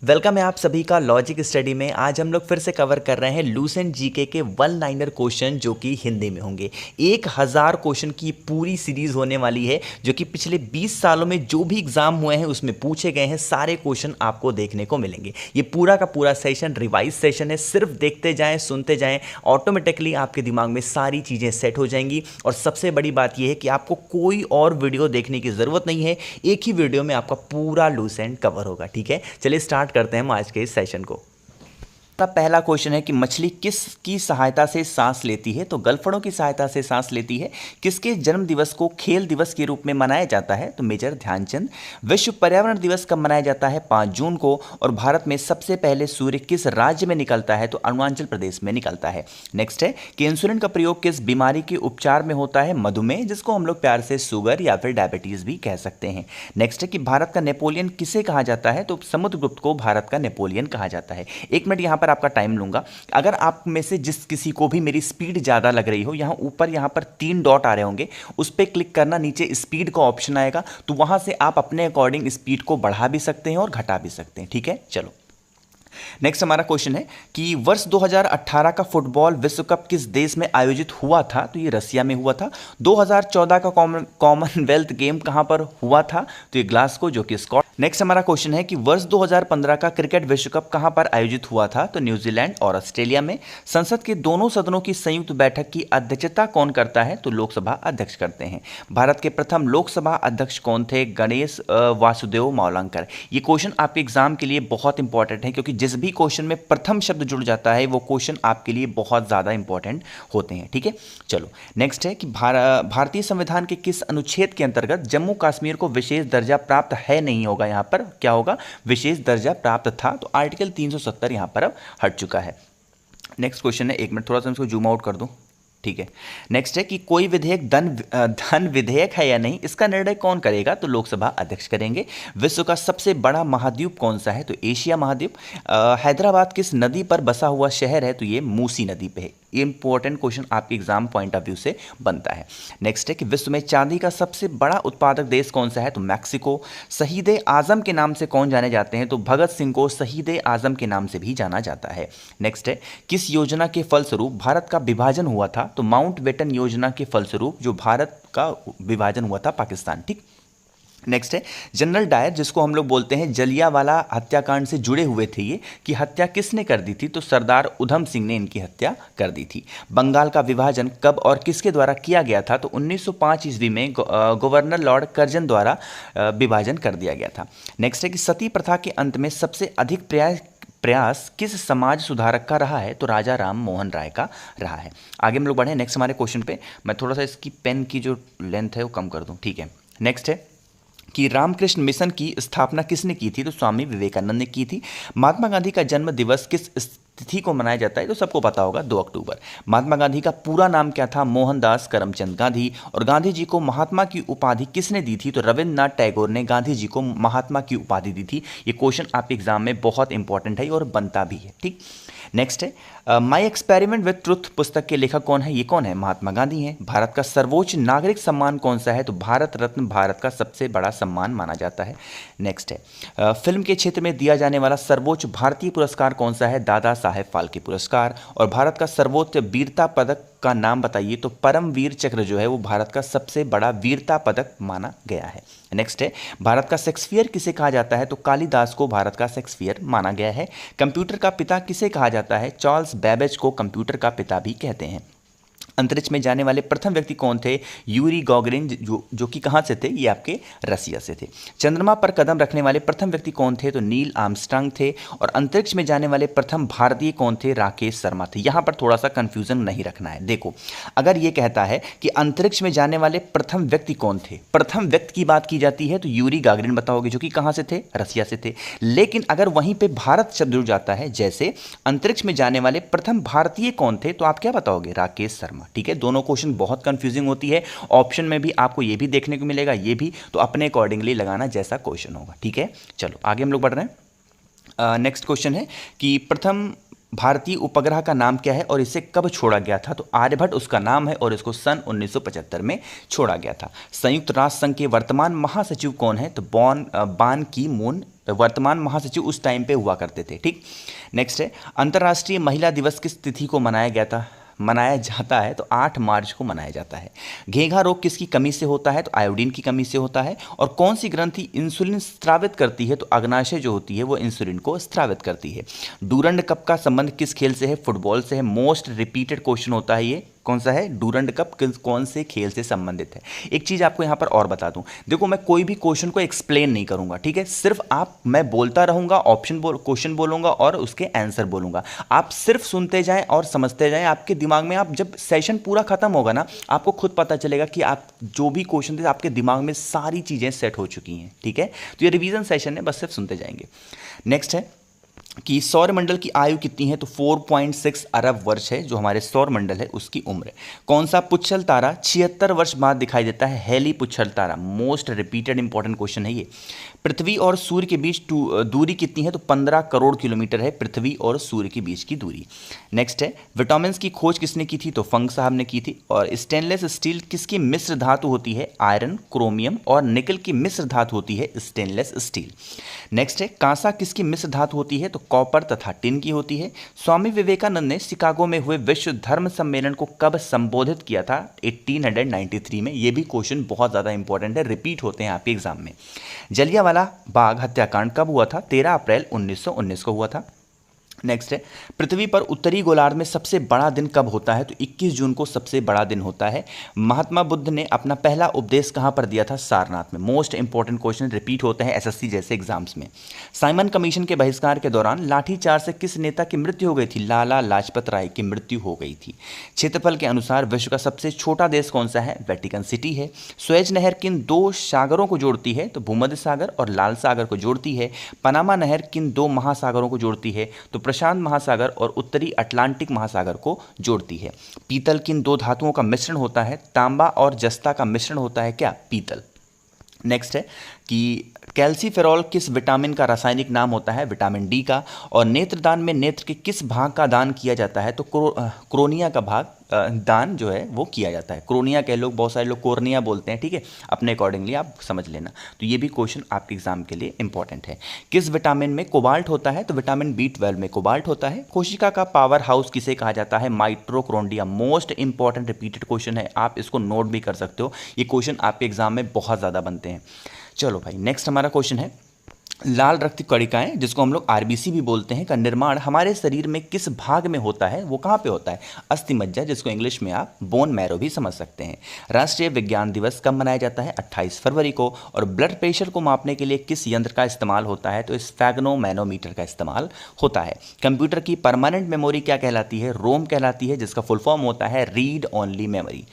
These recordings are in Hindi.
वेलकम है आप सभी का लॉजिक स्टडी में। आज हम लोग फिर से कवर कर रहे हैं लूसेंट जीके के वन लाइनर क्वेश्चन जो कि हिंदी में होंगे। 1000 क्वेश्चन की पूरी सीरीज होने वाली है जो कि पिछले 20 सालों में जो भी एग्जाम हुए हैं उसमें पूछे गए हैं सारे क्वेश्चन आपको देखने को मिलेंगे। ये पूरा का पूरा सेशन रिवाइज सेशन है, सिर्फ देखते जाएं, सुनते जाएं, ऑटोमेटिकली आपके दिमाग में सारी चीज़ें सेट हो जाएंगी। और सबसे बड़ी बात यह है कि आपको कोई और वीडियो देखने की ज़रूरत नहीं है, एक ही वीडियो में आपका पूरा लूसेंट कवर होगा। ठीक है, चलिए स्टार्ट करते हैं हम आज के इस सेशन को। पहला क्वेश्चन है कि मछली किसकी सहायता से सांस लेती है? तो गलफड़ों की सहायता से सांस लेती है। किसके जन्म दिवस को खेल दिवस के रूप में मनाया जाता है? तो मेजर ध्यानचंद। विश्व पर्यावरण दिवस कब मनाया जाता है? 5 जून को। और भारत में सबसे पहले सूर्य किस राज्य में निकलता है? तो अरुणाचल प्रदेश में निकलता है। नेक्स्ट है कि इंसुलिन का प्रयोग किस बीमारी के उपचार में होता है? मधुमेह, जिसको हम लोग प्यार से शुगर या फिर डायबिटीज भी कह सकते हैं। नेक्स्ट है कि भारत का नेपोलियन किसे कहा जाता है? तो समुद्रगुप्त को भारत का नेपोलियन कहा जाता है। 1 मिनट यहाँ पर आपका टाइम लूंगा। अगर आप में से जिस किसी को भी मेरी स्पीड ज्यादा लग रही हो, यहाँ पर 3 डॉट आ रहे होंगे, उस पर क्लिक करना, नीचे स्पीड का ऑप्शन आएगा, तो वहां से आप अपने अकॉर्डिंग स्पीड को बढ़ा भी सकते हैं और घटा भी सकते हैं। ठीक है, चलो नेक्स्ट हमारा क्वेश्चन है कि वर्ष 2018 का फुटबॉल विश्व कप किस देश में आयोजित हुआ था? तो ये रसिया में हुआ था। 2014 का कॉमनवेल्थ गेम कहां पर हुआ था? तो ये ग्लासगो, जो कि स्कॉटलैंड। नेक्स्ट हमारा क्वेश्चन है कि वर्ष 2015 का क्रिकेट विश्व कप कहां पर आयोजित हुआ था? तो न्यूजीलैंड और ऑस्ट्रेलिया में। संसद के दोनों सदनों की संयुक्त बैठक की अध्यक्षता कौन करता है? तो लोकसभा अध्यक्ष करते हैं। भारत के प्रथम लोकसभा अध्यक्ष कौन थे? गणेश वासुदेव मावलंकर। ये क्वेश्चन आपके एग्जाम के लिए बहुत इंपॉर्टेंट है, क्योंकि जिस भी क्वेश्चन में प्रथम शब्द जुड़ जाता है वो क्वेश्चन आपके लिए बहुत ज़्यादा इंपॉर्टेंट होते हैं। ठीक है, चलो नेक्स्ट है कि भारतीय संविधान के किस अनुच्छेद के अंतर्गत जम्मू कश्मीर को विशेष दर्जा प्राप्त है? नहीं होगा, यहाँ पर क्या होगा? विशेष दर्जा प्राप्त था। तो आर्टिकल 370 यहाँ पर अब हट चुका है। नेक्स्ट क्वेश्चन है, 1 मिनट थोड़ा सा इसको जूम आउट कर दूं। ठीक है, नेक्स्ट है कि कोई विधेयक धन विधेयक है या नहीं, इसका निर्णय कौन करेगा? तो लोकसभा अध्यक्ष करेंगे। विश्व का सबसे बड़ा महाद्वीप कौन सा है? तो एशिया महाद्वीप। हैदराबाद किस नदी पर बसा हुआ शहर है? तो ये मूसी नदी पे है। ये इंपॉर्टेंट क्वेश्चन आपके एग्जाम पॉइंट ऑफ व्यू से बनता है। नेक्स्ट है कि विश्व में चांदी का सबसे बड़ा उत्पादक देश कौन सा है? तो मैक्सिको। शहीद आजम के नाम से कौन जाने जाते हैं? तो भगत सिंह को शहीद आजम के नाम से भी जाना जाता है। नेक्स्ट है किस योजना के फलस्वरूप भारत का विभाजन हुआ था? तो माउंटबेटन योजना के फलस्वरूप जो भारत का विभाजन हुआ था पाकिस्तान। ठीक, नेक्स्ट है जनरल डायर, जिसको हम लोग बोलते हैं जलियांवाला हत्याकांड से जुड़े हुए थे, ये कि हत्या किसने कर दी थी? तो सरदार उधम सिंह ने इनकी हत्या कर दी थी। बंगाल का विभाजन कब और किसके द्वारा किया गया था? तो 1905 ईस्वी में गवर्नर लॉर्ड कर्जन द्वारा विभाजन कर दिया गया था। नेक्स्ट है कि सती प्रथा के अंत में सबसे अधिक प्रयास किस समाज सुधारक का रहा है? तो राजा राम मोहन राय का रहा है। आगे हम लोग बढ़े नेक्स्ट हमारे क्वेश्चन पे। मैं थोड़ा सा इसकी पेन की जो लेंथ है वो कम कर दूं। ठीक है, नेक्स्ट है कि रामकृष्ण मिशन की स्थापना किसने की थी? तो स्वामी विवेकानंद ने की थी। महात्मा गांधी का जन्म दिवस किस तिथि को मनाया जाता है? तो सबको पता होगा, 2 अक्टूबर। महात्मा गांधी का पूरा नाम क्या था? मोहनदास करमचंद गांधी। और गांधी जी को महात्मा की उपाधि किसने दी थी? तो रविन्द्रनाथ टैगोर ने गांधी जी को महात्मा की उपाधि दी थी। ये क्वेश्चन आपके एग्जाम में बहुत इंपॉर्टेंट है और बनता भी है। ठीक, नेक्स्ट है माई एक्सपेरिमेंट विथ ट्रुथ पुस्तक के लेखक कौन है? ये कौन है? महात्मा गांधी हैं। भारत का सर्वोच्च नागरिक सम्मान कौन सा है? तो भारत रत्न भारत का सबसे बड़ा सम्मान माना जाता है। नेक्स्ट है फिल्म के क्षेत्र में दिया जाने वाला सर्वोच्च भारतीय पुरस्कार कौन सा है? दादा साहेब फाल्के पुरस्कार। और भारत का सर्वोच्च वीरता पदक का नाम बताइए? तो परमवीर चक्र जो है वो भारत का सबसे बड़ा वीरता पदक माना गया है। नेक्स्ट है भारत का शेक्सपियर किसे कहा जाता है? तो कालिदास को भारत का शेक्सपियर माना गया है। कंप्यूटर का पिता किसे कहा जाता है? चार्ल्स बेबेज को कंप्यूटर का पिता भी कहते हैं। अंतरिक्ष में जाने वाले प्रथम व्यक्ति कौन थे? यूरी गॉगरिन, जो कि कहाँ से थे? ये आपके रसिया से थे। चंद्रमा पर कदम रखने वाले प्रथम व्यक्ति कौन थे? तो नील आर्मस्ट्रांग थे। और अंतरिक्ष में जाने वाले प्रथम भारतीय कौन थे? राकेश शर्मा थे। यहाँ पर थोड़ा सा कंफ्यूजन नहीं रखना है। देखो, अगर ये कहता है कि अंतरिक्ष में जाने वाले प्रथम व्यक्ति कौन थे, प्रथम व्यक्ति की बात की जाती है, तो यूरी गागरिन बताओगे, जो कि कहाँ से थे? रसिया से थे। लेकिन अगर वहीं पर भारत शब्द जुड़ जाता है, जैसे अंतरिक्ष में जाने वाले प्रथम भारतीय कौन थे, तो आप क्या बताओगे? राकेश शर्मा। ठीक है, दोनों क्वेश्चन बहुत कंफ्यूजिंग होती है। ऑप्शन में भी आपको ये भी देखने को मिलेगा, ये भी, तो अपने अकॉर्डिंगली लगाना जैसा क्वेश्चन होगा। ठीक है, चलो आगे हम लोग बढ़ रहे हैं। नेक्स्ट क्वेश्चन है कि प्रथम भारतीय उपग्रह का नाम क्या है और इसे कब छोड़ा गया था? तो आर्यभट्ट उसका नाम है और इसको सन 1975 में छोड़ा गया था। संयुक्त राष्ट्र संघ के वर्तमान महासचिव कौन है? तो बान की मून वर्तमान महासचिव उस टाइम पे हुआ करते थे। ठीक, नेक्स्ट है, अंतर्राष्ट्रीय महिला दिवस किस तिथि को मनाया जाता है? तो 8 मार्च को मनाया जाता है। घेंघा रोग किसकी कमी से होता है? तो आयोडीन की कमी से होता है। और कौन सी ग्रंथि इंसुलिन स्रावित करती है? तो अग्नाशय जो होती है वो इंसुलिन को स्रावित करती है। डूरंड कप का संबंध किस खेल से है? फुटबॉल से है। मोस्ट रिपीटेड क्वेश्चन होता है ये, कौन सा है? डूरंड कप कौन से खेल से संबंधित है? एक चीज आपको यहां पर और बता दूं, देखो मैं कोई भी क्वेश्चन को एक्सप्लेन नहीं करूंगा, ठीक है? सिर्फ मैं बोलता रहूंगा, क्वेश्चन बोलूंगा और उसके आंसर बोलूंगा। आप सिर्फ सुनते जाएं और समझते जाएं। आपके दिमाग में, आप जब सेशन पूरा खत्म होगा ना, आपको खुद पता चलेगा कि आप जो भी क्वेश्चन थे आपके दिमाग में सारी चीजें सेट हो चुकी हैं। ठीक है, तो ये रिवीजन सेशन है, बस सिर्फ सुनते जाएंगे। नेक्स्ट है कि सौरमंडल की आयु कितनी है? तो 4.6 अरब वर्ष है जो हमारे सौरमंडल है उसकी उम्र। कौन सा पुच्छल तारा 76 वर्ष बाद दिखाई देता है? हेली पुच्छल तारा। मोस्ट रिपीटेड इंपॉर्टेंट क्वेश्चन है ये। पृथ्वी और सूर्य के बीच दूरी कितनी है? तो 15 करोड़ किलोमीटर है पृथ्वी और सूर्य के बीच की दूरी। नेक्स्ट है, विटामिन की खोज किसने की थी? तो फंग साहब ने की थी। और स्टेनलेस स्टील किसकी मिश्र धातु होती है? आयरन, क्रोमियम और निकल की मिश्र धातु होती है स्टेनलेस स्टील। नेक्स्ट है, कांसा किसकी मिश्र धातु होती है? तो कॉपर तथा टिन की होती है। स्वामी विवेकानंद ने शिकागो में हुए विश्व धर्म सम्मेलन को कब संबोधित किया था? 1893 में। यह भी क्वेश्चन बहुत ज़्यादा इंपॉर्टेंट है, रिपीट होते हैं आपके एग्जाम में। जलियांवाला बाग हत्याकांड कब हुआ था? 13 अप्रैल 1919 को हुआ था। नेक्स्ट है, पृथ्वी पर उत्तरी गोलार्ध में सबसे बड़ा दिन कब होता है? तो 21 जून को सबसे बड़ा दिन होता है। महात्मा बुद्ध ने अपना पहला उपदेश कहां पर दिया था? सारनाथ में। मोस्ट इंपॉर्टेंट क्वेश्चन रिपीट होते हैं एसएससी जैसे एग्जाम्स में। साइमन कमीशन के बहिष्कार के दौरान लाठीचार्ज से किस नेता की मृत्यु हो गई थी? लाला लाजपत राय की मृत्यु हो गई थी। क्षेत्रफल के अनुसार विश्व का सबसे छोटा देश कौन सा है? वेटिकन सिटी है। सुएज नहर किन 2 सागरों को जोड़ती है? तो भूमध्य सागर और लाल सागर को जोड़ती है। पनामा नहर किन 2 महासागरों को जोड़ती है? तो प्रशांत महासागर और उत्तरी अटलांटिक महासागर को जोड़ती है। पीतल किन 2 धातुओं का मिश्रण होता है? तांबा और जस्ता का मिश्रण होता है क्या? पीतल। नेक्स्ट है कि कैल्सीफेरॉल किस विटामिन का रासायनिक नाम होता है? विटामिन डी का। और नेत्रदान में नेत्र के किस भाग का दान किया जाता है? तो क्रोनिया का भाग दान जो है वो किया जाता है। क्रोनिया के लोग, बहुत सारे लोग कोर्निया बोलते हैं, ठीक है? अपने अकॉर्डिंगली आप समझ लेना। तो ये भी क्वेश्चन आपके एग्जाम के लिए इंपॉर्टेंट है। किस विटामिन में कोबाल्ट होता है? तो विटामिन B12 में कोबाल्ट होता है। कोशिका का पावर हाउस किसे कहा जाता है? Mitochondria. Most important repeated question है, आप इसको नोट भी कर सकते हो। ये क्वेश्चन आपके एग्जाम में बहुत ज़्यादा बनते हैं। चलो भाई, नेक्स्ट हमारा क्वेश्चन है, लाल रक्त कणिकाएं जिसको हम लोग आरबीसी भी बोलते हैं का निर्माण हमारे शरीर में किस भाग में होता है? वो कहाँ पे होता है? अस्थि मज्जा, जिसको इंग्लिश में आप बोन मैरो भी समझ सकते हैं। राष्ट्रीय विज्ञान दिवस कब मनाया जाता है? 28 फरवरी को। और ब्लड प्रेशर को मापने के लिए किस यंत्र का इस्तेमाल होता है? तो स्फेग्नोमैनोमीटर का इस्तेमाल होता है। कंप्यूटर की परमानेंट मेमोरी क्या कहलाती है? रोम कहलाती है, जिसका फुल फॉर्म होता है रीड ओनली मेमोरी।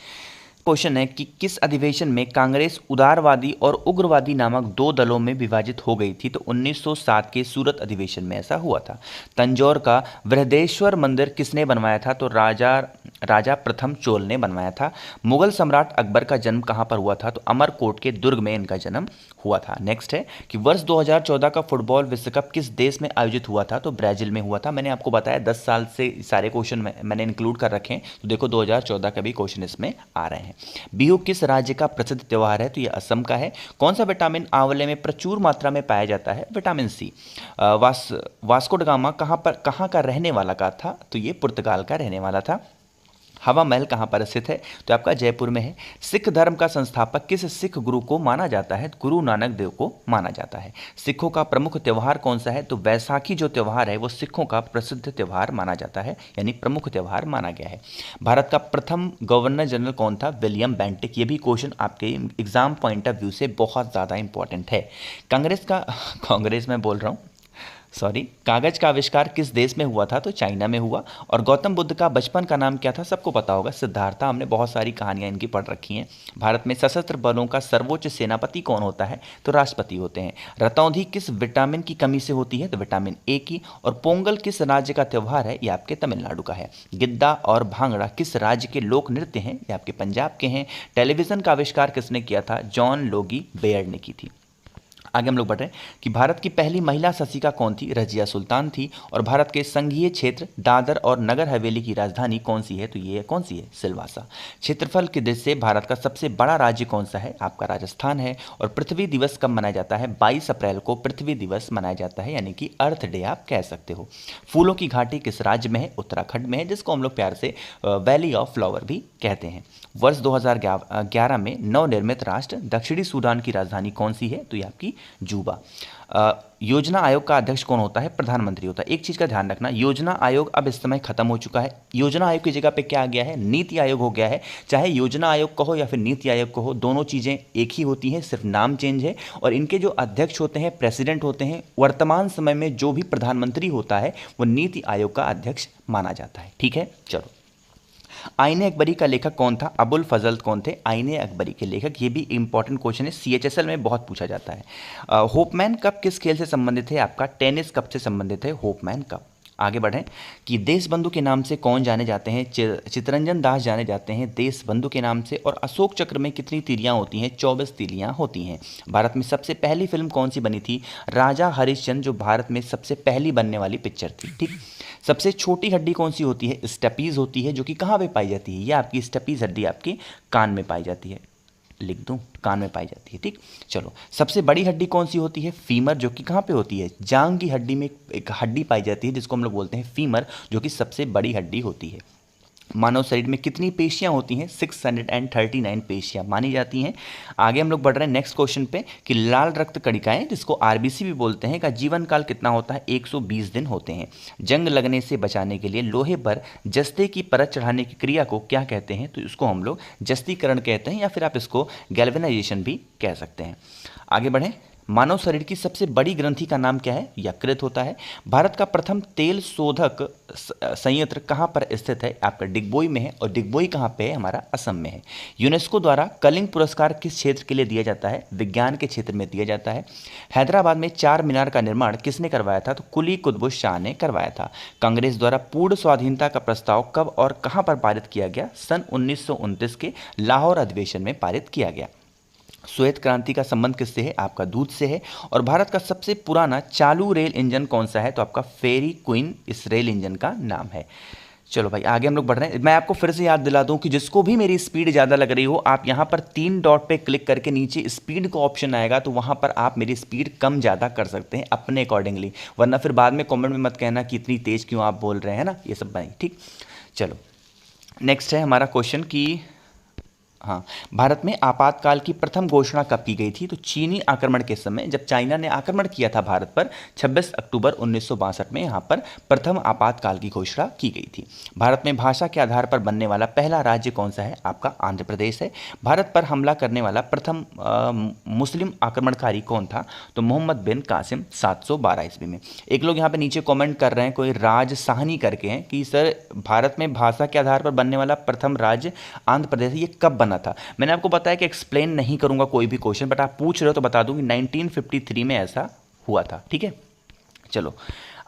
क्वेश्चन है कि किस अधिवेशन में कांग्रेस उदारवादी और उग्रवादी नामक 2 दलों में विभाजित हो गई थी? तो 1907 के सूरत अधिवेशन में ऐसा हुआ था। तंजौर का बृहदेश्वर मंदिर किसने बनवाया था? तो राजा प्रथम चोल ने बनवाया था। मुगल सम्राट अकबर का जन्म कहाँ पर हुआ था? तो अमरकोट के दुर्ग में इनका जन्म हुआ था। नेक्स्ट है कि वर्ष 2014 का फुटबॉल विश्व कप किस देश में आयोजित हुआ था? तो ब्राजील में हुआ था। मैंने आपको बताया 10 साल से सारे क्वेश्चन मैंने इंक्लूड कर रखे हैं, तो देखो 2014 का भी क्वेश्चन इसमें आ रहे हैं। बिहू किस राज्य का प्रसिद्ध त्योहार है? तो ये असम का है। कौन सा विटामिन आंवले में प्रचुर मात्रा में पाया जाता है? Vitamin C. Vasco da Gama कहाँ का रहने वाला का था? तो ये पुर्तगाल का रहने वाला था। हवा महल कहाँ पर स्थित है? तो आपका जयपुर में है। सिख धर्म का संस्थापक किस सिख गुरु को माना जाता है? गुरु नानक देव को माना जाता है। सिखों का प्रमुख त्यौहार कौन सा है? तो वैसाखी जो त्यौहार है वो सिखों का प्रसिद्ध त्यौहार माना जाता है, यानी प्रमुख त्यौहार माना गया है। भारत का प्रथम गवर्नर जनरल कौन था? William Bentinck. ये भी क्वेश्चन आपके एग्जाम पॉइंट ऑफ व्यू से बहुत ज़्यादा इंपॉर्टेंट है। कांग्रेस में बोल रहा हूँ, सॉरी, कागज का आविष्कार किस देश में हुआ था? तो चाइना में हुआ। और गौतम बुद्ध का बचपन का नाम क्या था? सबको पता होगा, सिद्धार्था। हमने बहुत सारी कहानियां इनकी पढ़ रखी हैं। भारत में सशस्त्र बलों का सर्वोच्च सेनापति कौन होता है? तो राष्ट्रपति होते हैं। रतौंधी किस विटामिन की कमी से होती है? तो विटामिन ए की। और पोंगल किस राज्य का त्यौहार है? ये आपके तमिलनाडु का है। गिद्दा और भांगड़ा किस राज्य के लोक नृत्य हैं? ये आपके पंजाब के हैं। टेलीविजन का आविष्कार किसने किया था? जॉन लोगी बेयर ने की थी। आगे हम लोग बढ़ रहे हैं कि भारत की पहली महिला शासिका कौन थी? रजिया सुल्तान थी। और भारत के संघीय क्षेत्र दादर और नगर हवेली की राजधानी कौन सी है? तो ये कौन सी है? सिलवासा। क्षेत्रफल की दृष्टि से भारत का सबसे बड़ा राज्य कौन सा है? आपका राजस्थान है। और पृथ्वी दिवस कब मनाया जाता है? 22 अप्रैल को पृथ्वी दिवस मनाया जाता है, यानी कि अर्थ डे आप कह सकते हो। फूलों की घाटी किस राज्य में है? उत्तराखंड में है, जिसको हम लोग प्यार से वैली ऑफ फ्लावर भी कहते हैं। वर्ष 2011 में नवनिर्मित राष्ट्र दक्षिणी सूडान की राजधानी कौन सी है? तो ये आपकी जूबा। योजना आयोग का अध्यक्ष कौन होता है? प्रधानमंत्री होता है। एक चीज़ का ध्यान रखना, योजना आयोग अब इस समय खत्म हो चुका है। योजना आयोग की जगह पे क्या आ गया है? नीति आयोग हो गया है। चाहे योजना आयोग कहो या फिर नीति आयोग कहो, दोनों चीज़ें एक ही होती हैं, सिर्फ नाम चेंज है। और इनके जो अध्यक्ष होते हैं, प्रेसिडेंट होते हैं, वर्तमान समय में जो भी प्रधानमंत्री होता है वो नीति आयोग का अध्यक्ष माना जाता है। ठीक है, चलो। आईने अकबरी का लेखक कौन था? अबुल फजल कौन थे आईने अकबरी के लेखक? ये भी इंपॉर्टेंट क्वेश्चन है, सीएचएसएल में बहुत पूछा जाता है। होपमैन कप किस खेल से संबंधित है? आपका टेनिस कप से संबंधित है होपमैन कप। आगे बढ़ें कि देशबंधु के नाम से कौन जाने जाते हैं? चितरंजन दास जाने जाते हैं देशबंधु के नाम से। और अशोक चक्र में कितनी तीलियां होती हैं? 24 तीलियां होती हैं। भारत में सबसे पहली फिल्म कौन सी बनी थी? राजा हरिश्चंद्र, जो भारत में सबसे पहली बनने वाली पिक्चर थी। ठीक। सबसे छोटी हड्डी कौन सी होती है? स्टेपीज होती है, जो कि कहाँ पे पाई जाती है? यह आपकी स्टेपीज हड्डी आपके कान में पाई जाती है। लिख दूं, कान में पाई जाती है। ठीक, चलो। सबसे बड़ी हड्डी कौन सी होती है? फीमर, जो कि कहाँ पे होती है? जांग की हड्डी में एक हड्डी पाई जाती है जिसको हम लोग बोलते हैं फीमर, जो कि सबसे बड़ी हड्डी होती है। मानव शरीर में कितनी पेशियां होती हैं? 639 पेशियां मानी जाती हैं। आगे हम लोग बढ़ रहे हैं नेक्स्ट क्वेश्चन पे कि लाल रक्त कणिकाएं, जिसको आरबीसी भी बोलते हैं, का जीवन काल कितना होता है? 120 दिन होते हैं। जंग लगने से बचाने के लिए लोहे पर जस्ते की परत चढ़ाने की क्रिया को क्या कहते हैं? तो इसको हम लोग जस्तीकरण कहते हैं, या फिर आप इसको गैल्वेनाइजेशन भी कह सकते हैं। आगे बढ़ें। मानव शरीर की सबसे बड़ी ग्रंथि का नाम क्या है? यकृत होता है। भारत का प्रथम तेल शोधक संयंत्र कहाँ पर स्थित है? आपका डिगबोई में है। और डिगबोई कहाँ पे है? हमारा असम में है। यूनेस्को द्वारा कलिंग पुरस्कार किस क्षेत्र के लिए दिया जाता है? विज्ञान के क्षेत्र में दिया जाता है। हैदराबाद में चार मीनार का निर्माण किसने करवाया था? तो कुली कुतुब शाह ने करवाया था। कांग्रेस द्वारा पूर्ण स्वाधीनता का प्रस्ताव कब और कहाँ पर पारित किया गया? सन 1929 के लाहौर अधिवेशन में पारित किया गया। श्वेत क्रांति का संबंध किससे है? आपका दूध से है। और भारत का सबसे पुराना चालू रेल इंजन कौन सा है? तो आपका फेरी क्वीन इस रेल इंजन का नाम है। चलो भाई, आगे हम लोग बढ़ रहे हैं। मैं आपको फिर से याद दिला दूं कि जिसको भी मेरी स्पीड ज़्यादा लग रही हो, आप यहाँ पर 3 डॉट पे क्लिक करके नीचे स्पीड का ऑप्शन आएगा, तो वहाँ पर आप मेरी स्पीड कम ज़्यादा कर सकते हैं अपने अकॉर्डिंगली। वरना फिर बाद में कॉमेंट में मत कहना कि इतनी तेज़ क्यों आप बोल रहे हैं ना, ये सब भाई। ठीक, चलो। नेक्स्ट है हमारा क्वेश्चन कि हाँ, भारत में आपातकाल की प्रथम घोषणा कब की गई थी? तो चीनी आक्रमण के समय, जब चाइना ने आक्रमण किया था भारत पर 26 अक्टूबर 1962 में, यहाँ पर प्रथम आपातकाल की घोषणा की गई थी। भारत में भाषा के आधार पर बनने वाला पहला राज्य कौन सा है? आपका आंध्र प्रदेश है। भारत पर हमला करने वाला प्रथम मुस्लिम आक्रमणकारी कौन था? तो मोहम्मद बिन कासिम 712 ईस्वी में। एक लोग यहाँ पे नीचे कॉमेंट कर रहे हैं, कोई राज साहनी करके हैं, कि सर भारत में भाषा के आधार पर बनने वाला प्रथम राज्य आंध्र प्रदेश, ये कब बना था? मैंने आपको बताया कि एक्सप्लेन नहीं करूंगा कोई भी क्वेश्चन, बट आप पूछ रहे हो तो बता दूं कि 1953 में ऐसा हुआ था। ठीक है, चलो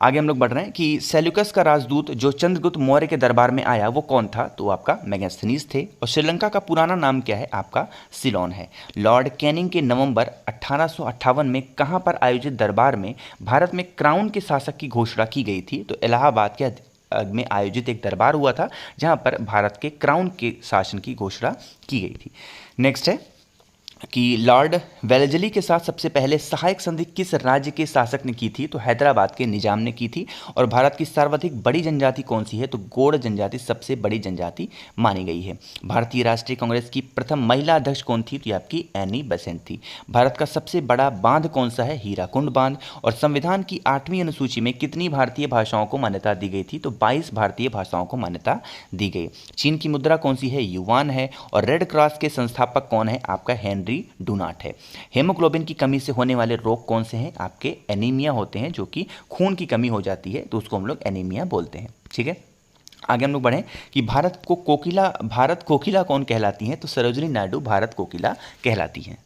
आगे हम लोग बढ़ रहे हैं कि सेल्यूकस का राजदूत जो चंद्रगुप्त मौर्य के दरबार में आया वो कौन था? तो आपका मेगास्थनीज थे। और श्रीलंका का पुराना नाम क्या है? आपका सिलोन है। लॉर्ड कैनिंग के नवंबर 1858 में कहां पर आयोजित दरबार में भारत में क्राउन के शासक की घोषणा की गई थी? तो इलाहाबाद के में आयोजित एक दरबार हुआ था जहां पर भारत के क्राउन के शासन की घोषणा की गई थी। नेक्स्ट है कि लॉर्ड वेलेस्ली के साथ सबसे पहले सहायक संधि किस राज्य के शासक ने की थी? तो हैदराबाद के निजाम ने की थी। और भारत की सर्वाधिक बड़ी जनजाति कौन सी है? तो गोंड जनजाति सबसे बड़ी जनजाति मानी गई है। भारतीय राष्ट्रीय कांग्रेस की प्रथम महिला अध्यक्ष कौन थी? तो आपकी एनी बेसेंट थी। भारत का सबसे बड़ा बांध कौन सा है? हीराकुंड बांध। और संविधान की 8वीं अनुसूची में कितनी भारतीय भाषाओं को मान्यता दी गई थी? तो 22 भारतीय भाषाओं को मान्यता दी गई। चीन की मुद्रा कौन सी है? युआन है। और रेड क्रॉस के संस्थापक कौन है? आपका हेनरी डुनाट है। हेमोग्लोबिन की कमी से होने वाले रोग कौन से हैं? आपके एनीमिया होते हैं, जो कि खून की कमी हो जाती है, तो उसको हम लोग एनीमिया बोलते हैं। ठीक है, आगे हम लोग बढ़ें कि भारत कोकिला कौन कहलाती हैं? तो सरोजिनी नायडू भारत कोकिला कहलाती हैं।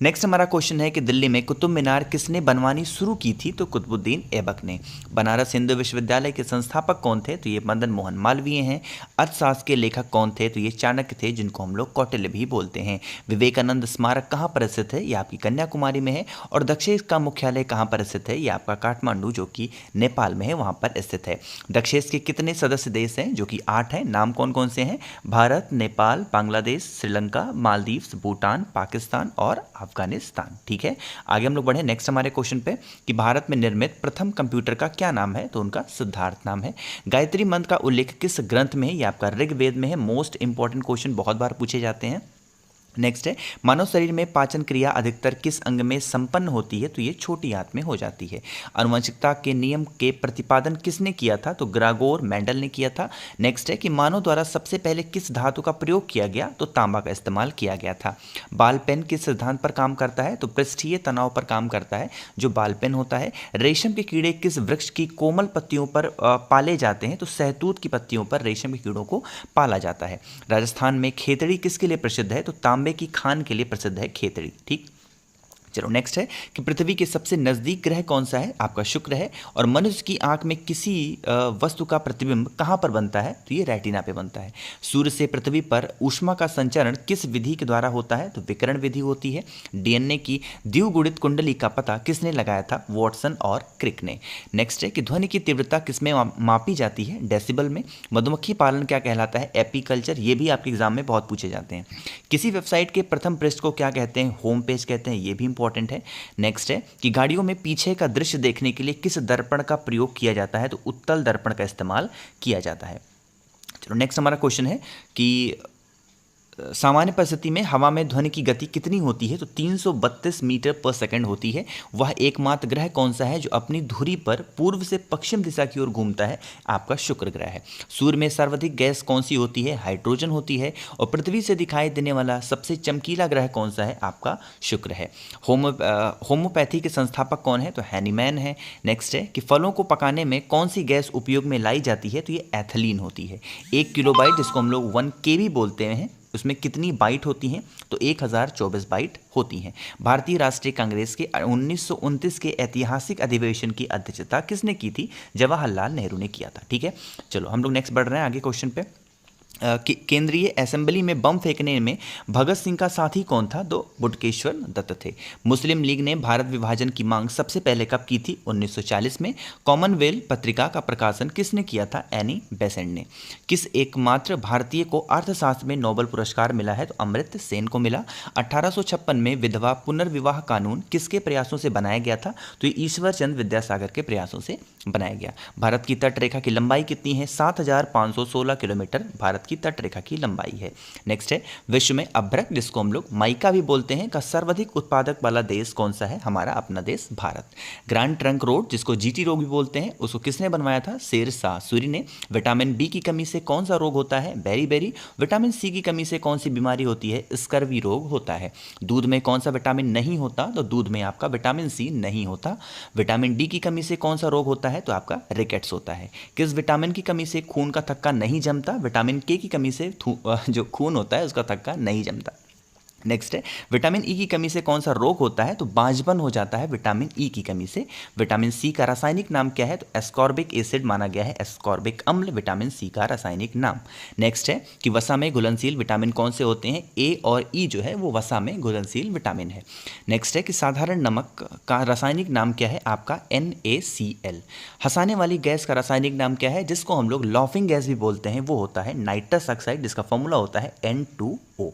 नेक्स्ट हमारा क्वेश्चन है कि दिल्ली में कुतुब मीनार किसने बनवानी शुरू की थी? तो कुतुबुद्दीन ऐबक ने। बनारस हिंदू विश्वविद्यालय के संस्थापक कौन थे? तो ये मदन मोहन मालवीय हैं। अर्थशास्त्र के लेखक कौन थे? तो ये चाणक्य थे, जिनको हम लोग कौटिल्य भी बोलते हैं। विवेकानंद स्मारक कहाँ पर स्थित है? ये आपकी कन्याकुमारी में है। और दक्षेश का मुख्यालय कहाँ पर स्थित है? ये आपका काठमांडू, जो कि नेपाल में है, वहाँ पर स्थित है। दक्षेश के कितने सदस्य देश हैं? जो कि 8 हैं। नाम कौन कौन से हैं? भारत, नेपाल, बांग्लादेश, श्रीलंका, मालदीव्स, भूटान, पाकिस्तान और अफगानिस्तान। ठीक है, आगे हम लोग बढ़े नेक्स्ट हमारे क्वेश्चन पे कि भारत में निर्मित प्रथम कंप्यूटर का क्या नाम है? तो उनका सिद्धार्थ नाम है। गायत्री मंत्र का उल्लेख किस ग्रंथ में है? ये आपका ऋग्वेद में है। मोस्ट इंपॉर्टेंट क्वेश्चन, बहुत बार पूछे जाते हैं। नेक्स्ट है, मानव शरीर में पाचन क्रिया अधिकतर किस अंग में संपन्न होती है? तो ये छोटी आंत में हो जाती है। आनुवंशिकता के नियम के प्रतिपादन किसने किया था? तो ग्रागोर मेंडल ने किया था। नेक्स्ट है कि मानव द्वारा सबसे पहले किस धातु का प्रयोग किया गया? तो तांबा का इस्तेमाल किया गया था। बाल पेन किस सिद्धांत पर काम करता है? तो पृष्ठीय तनाव पर काम करता है जो बाल पेन होता है। रेशम के कीड़े किस वृक्ष की कोमल पत्तियों पर पाले जाते हैं? तो सहतूत की पत्तियों पर रेशम के कीड़ों को पाला जाता है। राजस्थान में खेतड़ी किसके लिए प्रसिद्ध है? तो तांबे की खान के लिए प्रसिद्ध है खेतड़ी। ठीक, चलो नेक्स्ट है कि पृथ्वी के सबसे नजदीक ग्रह कौन सा है? आपका शुक्र है। और मनुष्य की आंख में किसी वस्तु का प्रतिबिंब कहां पर बनता है? तो ये रेटिना पे बनता है। सूर्य से पृथ्वी पर ऊष्मा का संचरण किस विधि के द्वारा होता है? तो विकिरण विधि होती है। डीएनए की द्विगुणित कुंडली का पता किसने लगाया था? वॉटसन और क्रिक ने। नेक्स्ट है कि ध्वनि की तीव्रता किसमें मापी जाती है? डेसिबल में। मधुमक्खी पालन क्या कहलाता है? एपीकल्चर। ये भी आपके एग्जाम में बहुत पूछे जाते हैं। किसी वेबसाइट के प्रथम पृष्ठ को क्या कहते हैं? होम पेज कहते हैं। ये भी इंपॉर्टेंट है। नेक्स्ट है कि गाड़ियों में पीछे का दृश्य देखने के लिए किस दर्पण का प्रयोग किया जाता है? तो उत्तल दर्पण का इस्तेमाल किया जाता है। चलो नेक्स्ट हमारा क्वेश्चन है कि सामान्य परिस्थिति में हवा में ध्वनि की गति कितनी होती है? तो 332 मीटर पर सेकंड होती है। वह एकमात्र ग्रह कौन सा है जो अपनी धुरी पर पूर्व से पश्चिम दिशा की ओर घूमता है? आपका शुक्र ग्रह है। सूर्य में सर्वाधिक गैस कौन सी होती है? हाइड्रोजन होती है। और पृथ्वी से दिखाई देने वाला सबसे चमकीला ग्रह कौन सा है? आपका शुक्र है। होम्योपैथी के संस्थापक कौन है? तो हैनीमैन है। नेक्स्ट है कि फलों को पकाने में कौन सी गैस उपयोग में लाई जाती है? तो ये एथिलीन होती है। 1 किलोबाइट, जिसको हम लोग 1 KB बोलते हैं, उसमें कितनी बाइट होती हैं? तो 1024 बाइट होती हैं। भारतीय राष्ट्रीय कांग्रेस के 1929 के ऐतिहासिक अधिवेशन की अध्यक्षता किसने की थी? जवाहरलाल नेहरू ने किया था। ठीक है, चलो हम लोग नेक्स्ट बढ़ रहे हैं आगे क्वेश्चन पे। केंद्रीय असेंबली में बम फेंकने में भगत सिंह का साथी कौन था? तो बुटकेश्वर दत्त थे। मुस्लिम लीग ने भारत विभाजन की मांग सबसे पहले कब की थी? 1940 में। कॉमनवेल्थ पत्रिका का प्रकाशन किसने किया था? एनी बेसेंट ने। किस एकमात्र भारतीय को अर्थशास्त्र में नोबेल पुरस्कार मिला है? तो अमर्त्य सेन को मिला। 1856 में विधवा पुनर्विवाह कानून किसके प्रयासों से बनाया गया था? तो ये ईश्वर चंद्र विद्यासागर के प्रयासों से बनाया गया। भारत की तट रेखा की लंबाई कितनी है? 7516 किलोमीटर भारत की तट रेखा की लंबाई है। नेक्स्ट है विश्व में अभ्रक, जिसको हम लोग माइका भी बोलते हैं, का सर्वाधिक उत्पादक वाला देश कौन सा है? हमारा अपना देश भारत। ग्रैंड ट्रंक रोड, जिसको जीटी रोड भी बोलते हैं, उसको किसने बनवाया था? शेरशाह सूरी ने। विटामिन बी की कमी से कौन सा रोग होता है? बेरी। विटामिन सी की कमी से कौन सी बीमारी होती है? स्कर्वी रोग होता है। दूध में कौन सा विटामिन नहीं होता? तो दूध में आपका विटामिन सी नहीं होता। विटामिन डी की कमी से कौन सा रोग होता है? तो आपका रिकेट्स होता है। किस विटामिन की कमी से खून का थक्का नहीं जमता? विटामिन के की कमी से जो खून होता है उसका थक्का नहीं जमता। नेक्स्ट है विटामिन ई की कमी से कौन सा रोग होता है? तो बांझपन हो जाता है विटामिन ई की कमी से। विटामिन सी का रासायनिक नाम क्या है? तो एस्कॉर्बिक एसिड माना गया है, एस्कॉर्बिक अम्ल विटामिन सी का रासायनिक नाम। नेक्स्ट है कि वसा में घुलनशील विटामिन कौन से होते हैं? ए और ई जो है वो वसा में घुलनशील विटामिन है। नेक्स्ट है कि साधारण नमक का रासायनिक नाम क्या है? आपका NaCl। हंसाने वाली गैस का रासायनिक नाम क्या है, जिसको हम लोग लॉफिंग गैस भी बोलते हैं? वो होता है नाइट्रस ऑक्साइड, जिसका फॉर्मूला होता है N2O।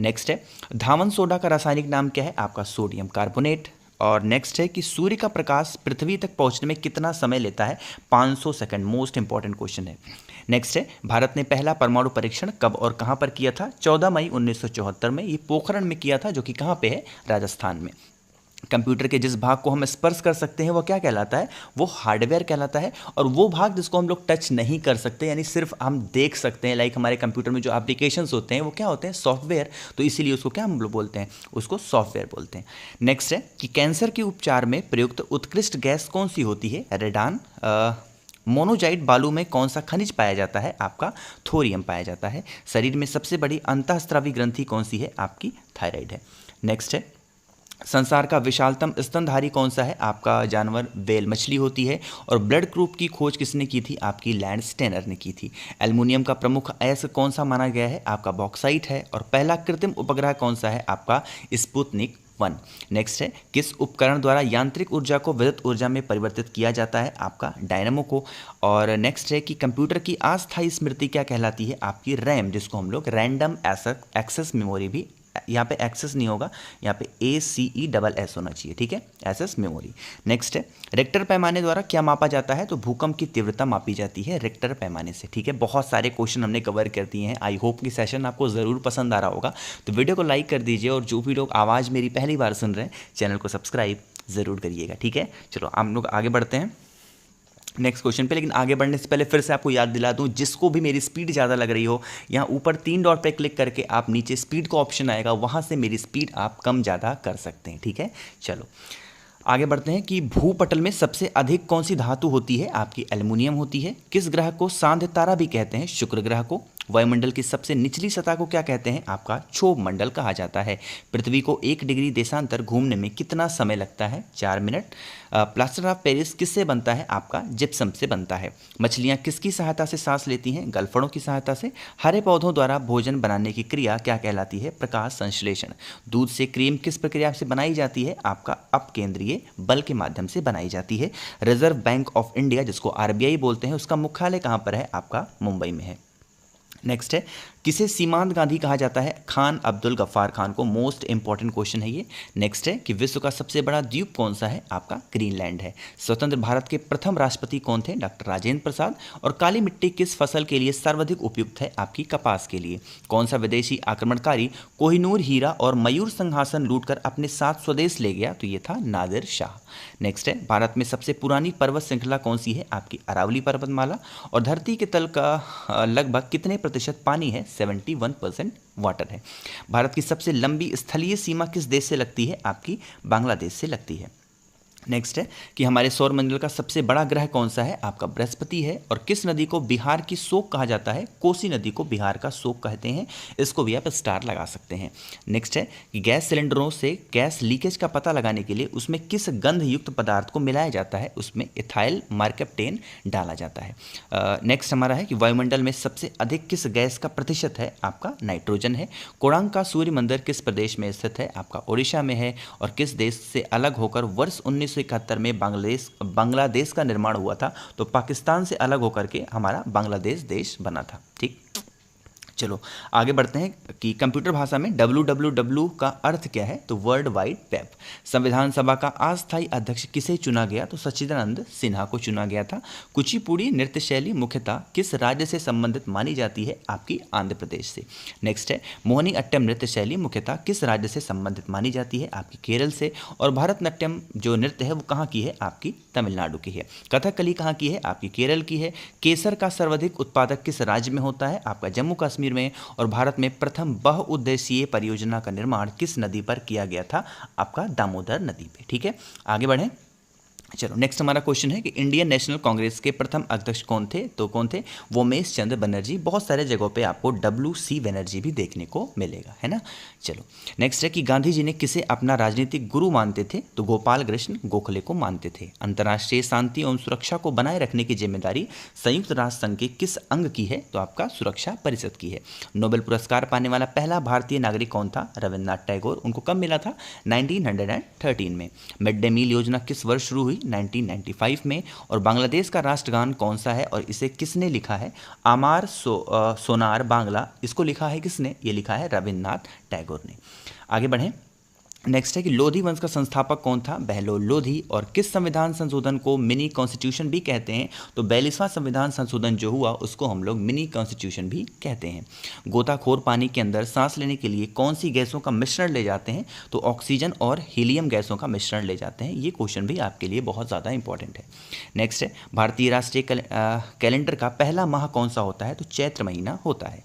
नेक्स्ट है धावन सोडा का रासायनिक नाम क्या है? आपका सोडियम कार्बोनेट। और नेक्स्ट है कि सूर्य का प्रकाश पृथ्वी तक पहुंचने में कितना समय लेता है? 500 सेकंड। मोस्ट इंपॉर्टेंट क्वेश्चन है। नेक्स्ट है भारत ने पहला परमाणु परीक्षण कब और कहां पर किया था? 14 मई 1974 में। ये पोखरण में किया था, जो कि कहां पे है? राजस्थान में। कंप्यूटर के जिस भाग को हम स्पर्श कर सकते हैं वो क्या कहलाता है? वो हार्डवेयर कहलाता है। और वो भाग जिसको हम लोग टच नहीं कर सकते, यानी सिर्फ हम देख सकते हैं, लाइक हमारे कंप्यूटर में जो एप्लीकेशंस होते हैं वो क्या होते हैं? सॉफ्टवेयर। तो इसीलिए उसको क्या हम लोग बोलते हैं? उसको सॉफ्टवेयर बोलते हैं। नेक्स्ट है कि कैंसर के उपचार में प्रयुक्त उत्कृष्ट गैस कौन सी होती है? रेडान। मोनोजाइट बालू में कौन सा खनिज पाया जाता है? आपका थोरियम पाया जाता है। शरीर में सबसे बड़ी अंतःस्रावी ग्रंथि कौन सी है? आपकी थायराइड है। नेक्स्ट है संसार का विशालतम स्तनधारी कौन सा है? आपका जानवर व्हेल मछली होती है। और ब्लड ग्रुप की खोज किसने की थी? आपकी लैंड स्टेनर ने की थी। एल्युमिनियम का प्रमुख अयस्क कौन सा माना गया है? आपका बॉक्साइट है। और पहला कृत्रिम उपग्रह कौन सा है? आपका स्पुतनिक 1। नेक्स्ट है, किस उपकरण द्वारा यांत्रिक ऊर्जा को विद्युत ऊर्जा में परिवर्तित किया जाता है? आपका डायनामो को। और नेक्स्ट है कि कंप्यूटर की अस्थायी स्मृति क्या कहलाती है? आपकी रैम, जिसको हम लोग रैंडम एक्सेस मेमोरी भी, यहाँ पे एक्सेस नहीं होगा, यहाँ पे ACESS होना चाहिए, ठीक है, एक्सेस मेमोरी। नेक्स्ट है, रिक्टर पैमाने द्वारा क्या मापा जाता है? तो भूकंप की तीव्रता मापी जाती है रिक्टर पैमाने से, ठीक है। बहुत सारे क्वेश्चन हमने कवर कर दिए हैं। आई होप कि सेशन आपको ज़रूर पसंद आ रहा होगा। तो वीडियो को लाइक कर दीजिए, और जो भी लोग आवाज़ मेरी पहली बार सुन रहे हैं, चैनल को सब्सक्राइब ज़रूर करिएगा, ठीक है। चलो हम लोग आगे बढ़ते हैं नेक्स्ट क्वेश्चन पे। लेकिन आगे बढ़ने से पहले फिर से आपको याद दिला दूं, जिसको भी मेरी स्पीड ज़्यादा लग रही हो, यहाँ ऊपर 3 डॉट पे क्लिक करके आप नीचे स्पीड का ऑप्शन आएगा, वहाँ से मेरी स्पीड आप कम ज़्यादा कर सकते हैं, ठीक है। चलो आगे बढ़ते हैं कि भूपटल में सबसे अधिक कौन सी धातु होती है? आपकी एल्युमिनियम होती है। किस ग्रह को सांध्य तारा भी कहते हैं? शुक्र ग्रह को। वायुमंडल की सबसे निचली सतह को क्या कहते हैं? आपका क्षोभ मंडल कहा जाता है। पृथ्वी को 1 डिग्री देशांतर घूमने में कितना समय लगता है? 4 मिनट। प्लास्टर ऑफ पेरिस किससे बनता है? आपका जिप्सम से बनता है। मछलियाँ किसकी सहायता से सांस लेती हैं? गलफड़ों की सहायता से। हरे पौधों द्वारा भोजन बनाने की क्रिया क्या कहलाती है? प्रकाश संश्लेषण। दूध से क्रीम किस प्रक्रिया से बनाई जाती है? आपका अपकेंद्रीय बल के माध्यम से बनाई जाती है। रिजर्व बैंक ऑफ इंडिया, जिसको RBI बोलते हैं, उसका मुख्यालय कहाँ पर है? आपका मुंबई में है। नेक्स्ट है, किसे सीमांत गांधी कहा जाता है? खान अब्दुल गफ्फार खान को। मोस्ट इंपॉर्टेंट क्वेश्चन है ये। नेक्स्ट है कि विश्व का सबसे बड़ा द्वीप कौन सा है? आपका ग्रीनलैंड है। स्वतंत्र भारत के प्रथम राष्ट्रपति कौन थे? डॉक्टर राजेंद्र प्रसाद। और काली मिट्टी किस फसल के लिए सर्वाधिक उपयुक्त है? आपकी कपास के लिए। कौन सा विदेशी आक्रमणकारी कोहिनूर हीरा और मयूर सिंहासन लूटकर अपने साथ स्वदेश ले गया? तो ये था नादिर शाह। नेक्स्ट है, भारत में सबसे पुरानी पर्वत श्रृंखला कौन सी है? आपकी अरावली पर्वतमाला। और धरती के तल का लगभग कितने प्रतिशत पानी है? 71% वाटर है। भारत की सबसे लंबी स्थलीय सीमा किस देश से लगती है? आपकी बांग्लादेश से लगती है। नेक्स्ट है कि हमारे सौरमंडल का सबसे बड़ा ग्रह कौन सा है? आपका बृहस्पति है। और किस नदी को बिहार की शोक कहा जाता है? कोसी नदी को बिहार का शोक कहते हैं। इसको भी आप स्टार लगा सकते हैं। नेक्स्ट है कि गैस सिलेंडरों से गैस लीकेज का पता लगाने के लिए उसमें किस गंध युक्त पदार्थ को मिलाया जाता है? उसमें इथाइल मार्केप्टेन डाला जाता है। नेक्स्ट हमारा है कि वायुमंडल में सबसे अधिक किस गैस का प्रतिशत है? आपका नाइट्रोजन है। कोणार्क का सूर्य मंदिर किस प्रदेश में स्थित है? आपका ओडिशा में है। और किस देश से अलग होकर वर्ष 1971 में बांग्लादेश का निर्माण हुआ था? तो पाकिस्तान से अलग होकर के हमारा बांग्लादेश देश बना था, ठीक। चलो आगे बढ़ते हैं कि कंप्यूटर भाषा में www का अर्थ क्या है? तो वर्ल्ड वाइड वेब। संविधान सभा का अस्थायी अध्यक्ष किसे चुना गया? तो सच्चिदानंद सिन्हा को चुना गया था। कुचिपुड़ी नृत्य शैली मुख्यतः किस राज्य से संबंधित मानी जाती है? आपकी आंध्र प्रदेश से। नेक्स्ट है, मोहिनी अट्टम नृत्य शैली मुख्यतः किस राज्य से संबंधित मानी जाती है? आपकी केरल से। और भरतनाट्यम जो नृत्य है वो कहाँ की है? आपकी तमिलनाडु की है। कथकली कहाँ की है? आपकी केरल की है। केसर का सर्वाधिक उत्पादक किस राज्य में होता है? आपका जम्मू कश्मीर में। और भारत में प्रथम बहुउद्देशीय परियोजना का निर्माण किस नदी पर किया गया था? आपका दामोदर नदी पे, ठीक है। आगे बढ़ें। चलो नेक्स्ट हमारा क्वेश्चन है कि इंडियन नेशनल कांग्रेस के प्रथम अध्यक्ष कौन थे? तो कौन थे? वोमेश चंद्र बनर्जी। बहुत सारे जगहों पे आपको WC बनर्जी भी देखने को मिलेगा, है ना। चलो नेक्स्ट है कि गांधी जी ने किसे अपना राजनीतिक गुरु मानते थे? तो गोपाल कृष्ण गोखले को मानते थे। अंतर्राष्ट्रीय शांति एवं सुरक्षा को बनाए रखने की जिम्मेदारी संयुक्त राष्ट्र संघ के किस अंग की है? तो आपका सुरक्षा परिषद की है। नोबेल पुरस्कार पाने वाला पहला भारतीय नागरिक कौन था? रविन्द्रनाथ टैगोर। उनको कब मिला था? 1913 में। मिड डे मील योजना किस वर्ष शुरू हुई? 1995 में। और बांग्लादेश का राष्ट्रगान कौन सा है और इसे किसने लिखा है? आमार सोनार बांग्ला। इसको लिखा है किसने? ये लिखा है रविन्द्रनाथ टैगोर ने। आगे बढ़ें। नेक्स्ट है कि लोधी वंश का संस्थापक कौन था? बहलोल लोधी। और किस संविधान संशोधन को मिनी कॉन्स्टिट्यूशन भी कहते हैं? तो 42वां संविधान संशोधन जो हुआ उसको हम लोग मिनी कॉन्स्टिट्यूशन भी कहते हैं। गोताखोर पानी के अंदर सांस लेने के लिए कौन सी गैसों का मिश्रण ले जाते हैं? तो ऑक्सीजन और हीलियम गैसों का मिश्रण ले जाते हैं। ये क्वेश्चन भी आपके लिए बहुत ज़्यादा इंपॉर्टेंट है। नेक्स्ट है, भारतीय राष्ट्रीय कैलेंडर का पहला माह कौन सा होता है? तो चैत्र महीना होता है।